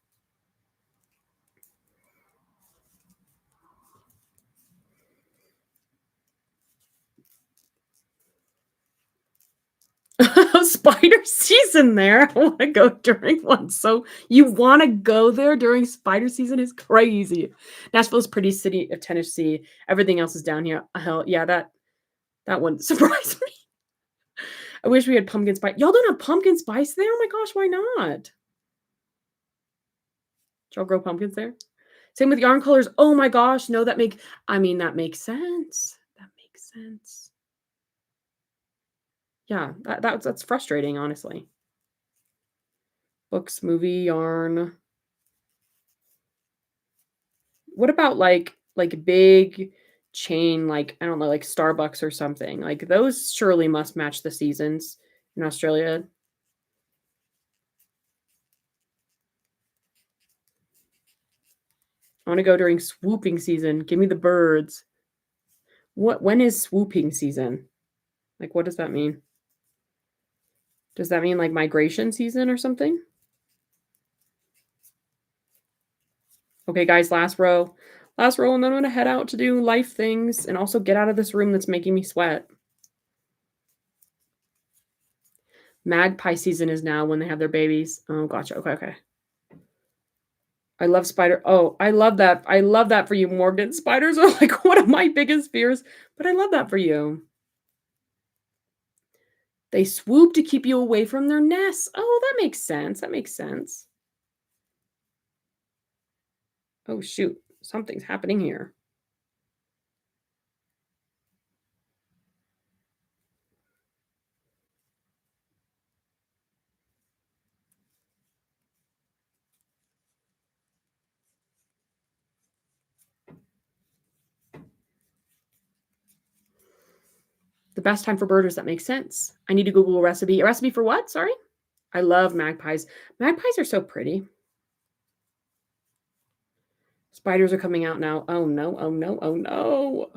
Spider season there. I wanna go during one. So you wanna go there during spider season is crazy. Nashville's pretty city of Tennessee. Everything else is down here. Hell, yeah, that wouldn't surprise me. I wish we had pumpkin spice. Y'all don't have pumpkin spice there? Oh my gosh, why not? Y'all grow pumpkins there? Same with yarn colors. Oh my gosh, no, that makes sense. That makes sense. Yeah, that's frustrating, honestly. Books, movie, yarn. What about like big chain, like, I don't know, like Starbucks or something? Like, those surely must match the seasons in Australia. I wanna go during swooping season. Give me the birds. When is swooping season? Like, what does that mean? Does that mean, like, migration season or something? Okay, guys, last row. Last row, and then I'm gonna head out to do life things and also get out of this room that's making me sweat. Magpie season is now when they have their babies. Oh, gotcha. Okay, okay. I love spider oh, I love that. I love that for you, Morgan. Spiders are, like, one of my biggest fears, but I love that for you. They swoop to keep you away from their nests. Oh, that makes sense. That makes sense. Oh, shoot. Something's happening here. The best time for birders, that makes sense. I need to Google a recipe. A recipe for what? Sorry? I love magpies. Magpies are so pretty. Spiders are coming out now. Oh no, oh no, oh no.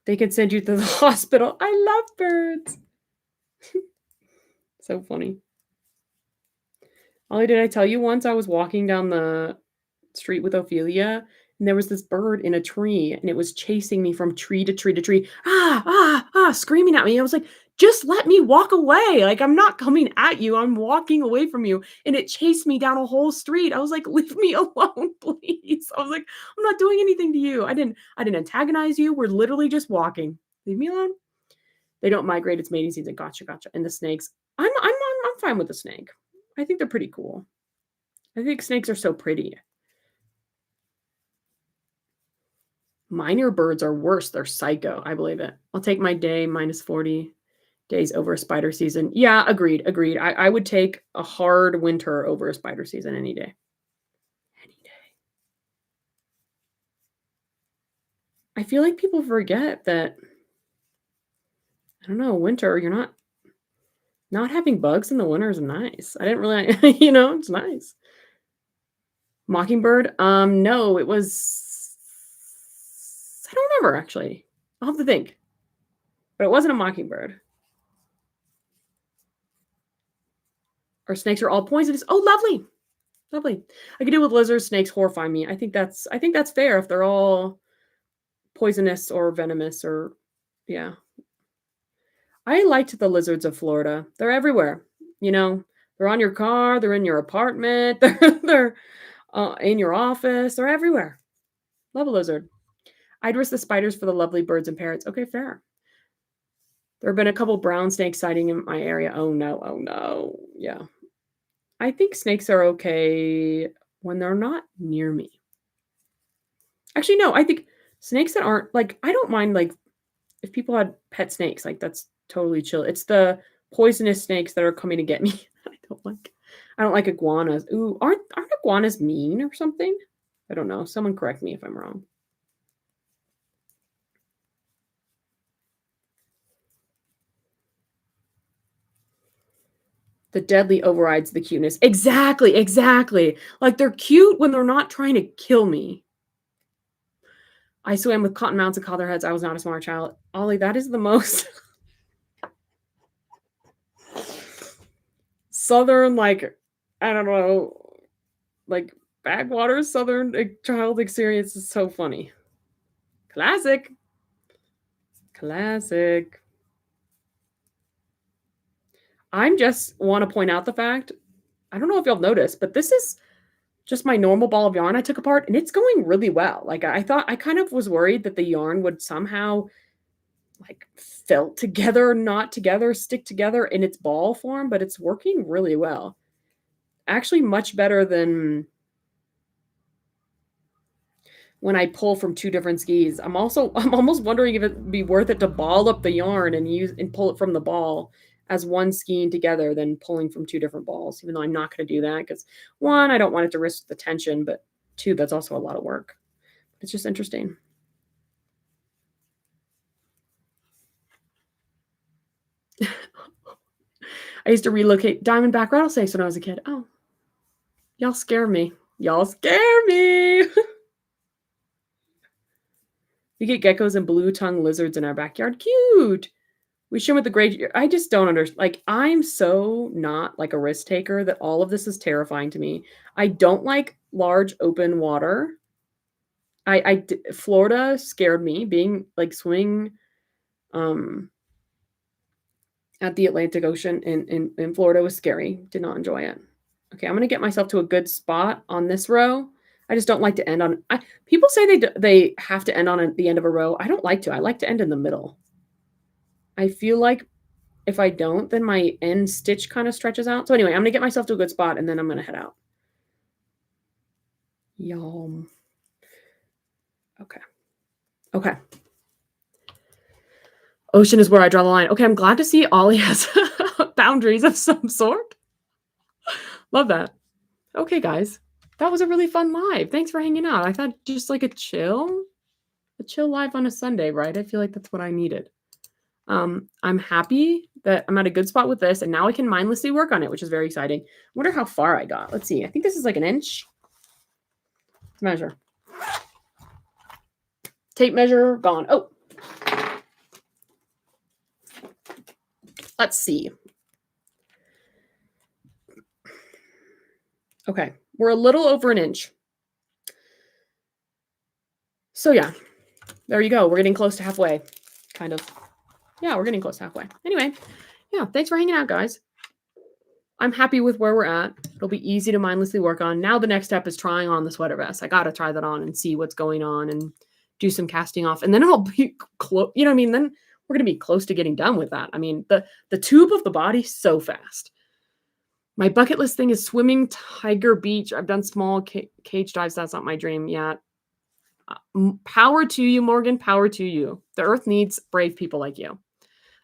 They could send you to the hospital. I love birds. So funny. Ollie, did I tell you once I was walking down the street with Ophelia and there was this bird in a tree and it was chasing me from tree to tree to tree, screaming at me. I was like, just let me walk away. Like, I'm not coming at you. I'm walking away from you. And it chased me down a whole street. I was like, leave me alone, please. I was like, I'm not doing anything to you. I didn't antagonize you. We're literally just walking. Leave me alone. They don't migrate. It's mating season. Gotcha, gotcha. And the snakes. I'm fine with the snake. I think they're pretty cool. I think snakes are so pretty. Minor birds are worse. They're psycho. I believe it. I'll take my day minus 40 days over a spider season. Yeah, agreed. Agreed. I would take a hard winter over a spider season any day. Any day. I feel like people forget that, I don't know, winter, you're not having bugs in the winter is nice. I didn't really, it's nice. Mockingbird? No, it was, I don't remember actually. I'll have to think. But it wasn't a mockingbird. Our snakes are all poisonous. Oh, lovely. Lovely. I could deal with lizards, snakes horrify me. I think that's fair if they're all poisonous or venomous or yeah. I liked the lizards of Florida. They're everywhere. You know, they're on your car, they're in your apartment, they're in your office, they're everywhere. Love a lizard. I'd risk the spiders for the lovely birds and parrots. Okay, fair. There have been a couple brown snake sighting in my area. Oh no, oh no. Yeah. I think snakes are okay when they're not near me. Actually, no, I think snakes that aren't like I don't mind like if people had pet snakes, like that's totally chill. It's the poisonous snakes that are coming to get me. I don't like. I don't like iguanas. Ooh, aren't iguanas mean or something? I don't know. Someone correct me if I'm wrong. The deadly overrides the cuteness. Exactly, exactly. Like they're cute when they're not trying to kill me. I swam with cottonmouths and copperheads. I was not a smart child. Ollie, that is the most southern, like, I don't know, like backwater southern child experience is so funny. Classic. Classic. I'm just want to point out the fact, I don't know if y'all noticed, but this is just my normal ball of yarn I took apart and it's going really well. Like I thought I kind of was worried that the yarn would somehow like felt together, not together, stick together in its ball form, but it's working really well. Actually much better than when I pull from two different skis. I'm almost wondering if it'd be worth it to ball up the yarn and use and pull it from the ball as one skein together than pulling from two different balls, even though I'm not going to do that because one, I don't want it to risk the tension, but two, that's also a lot of work. It's just interesting. I used to relocate diamondback rattlesnakes when I was a kid. Oh, y'all scare me. Y'all scare me. We get geckos and blue tongue lizards in our backyard. Cute. We swim with the great. I just don't understand. Like, I'm so not like a risk taker that all of this is terrifying to me. I don't like large open water. Florida scared me. Being like swimming, at the Atlantic Ocean in Florida was scary. Did not enjoy it. Okay, I'm gonna get myself to a good spot on this row. I just don't like to end on. People say they have to end on the end of a row. I don't like to. I like to end in the middle. I feel like if I don't, then my end stitch kind of stretches out. So anyway, I'm gonna get myself to a good spot and then I'm gonna head out. Yum. Okay. Okay. Ocean is where I draw the line. Okay, I'm glad to see Ollie has boundaries of some sort. Love that. Okay, guys. That was a really fun live. Thanks for hanging out. I thought just like a chill live on a Sunday, right? I feel like that's what I needed. I'm happy that I'm at a good spot with this, and now I can mindlessly work on it, which is very exciting. I wonder how far I got. Let's see. I think this is like an inch. Let's measure. Tape measure gone. Oh. Let's see. Okay. We're a little over an inch. So yeah, there you go. We're getting close to halfway. Kind of. Yeah, we're getting close to halfway. Anyway, yeah, thanks for hanging out, guys. I'm happy with where we're at. It'll be easy to mindlessly work on. Now the next step is trying on the sweater vest. I got to try that on and see what's going on and do some casting off. And then it'll be close. You know what I mean? Then we're going to be close to getting done with that. I mean, the tube of the body, so fast. My bucket list thing is swimming Tiger Beach. I've done small cage dives. That's not my dream yet. Power to you, Morgan. Power to you. The earth needs brave people like you.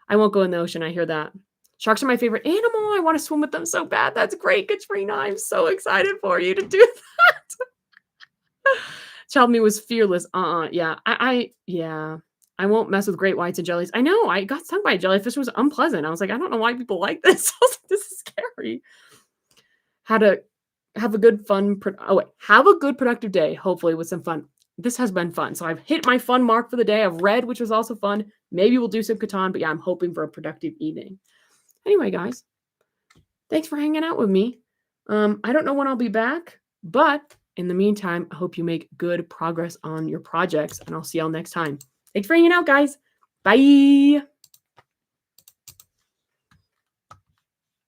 I won't go in the ocean. I hear that. Sharks are my favorite animal. I want to swim with them so bad. That's great, Katrina. I'm so excited for you to do that. Child me was fearless. Yeah. Yeah. I won't mess with great whites and jellies. I know. I got stung by a jellyfish. It was unpleasant. I was like, I don't know why people like this. I was like, this is scary. How to have a good have a good productive day, hopefully with some fun. This has been fun. So I've hit my fun mark for the day. I've read, which was also fun. Maybe we'll do some Catan, but yeah, I'm hoping for a productive evening. Anyway, guys, thanks for hanging out with me. I don't know when I'll be back, but in the meantime, I hope you make good progress on your projects, and I'll see y'all next time. Thanks for hanging out, guys. Bye.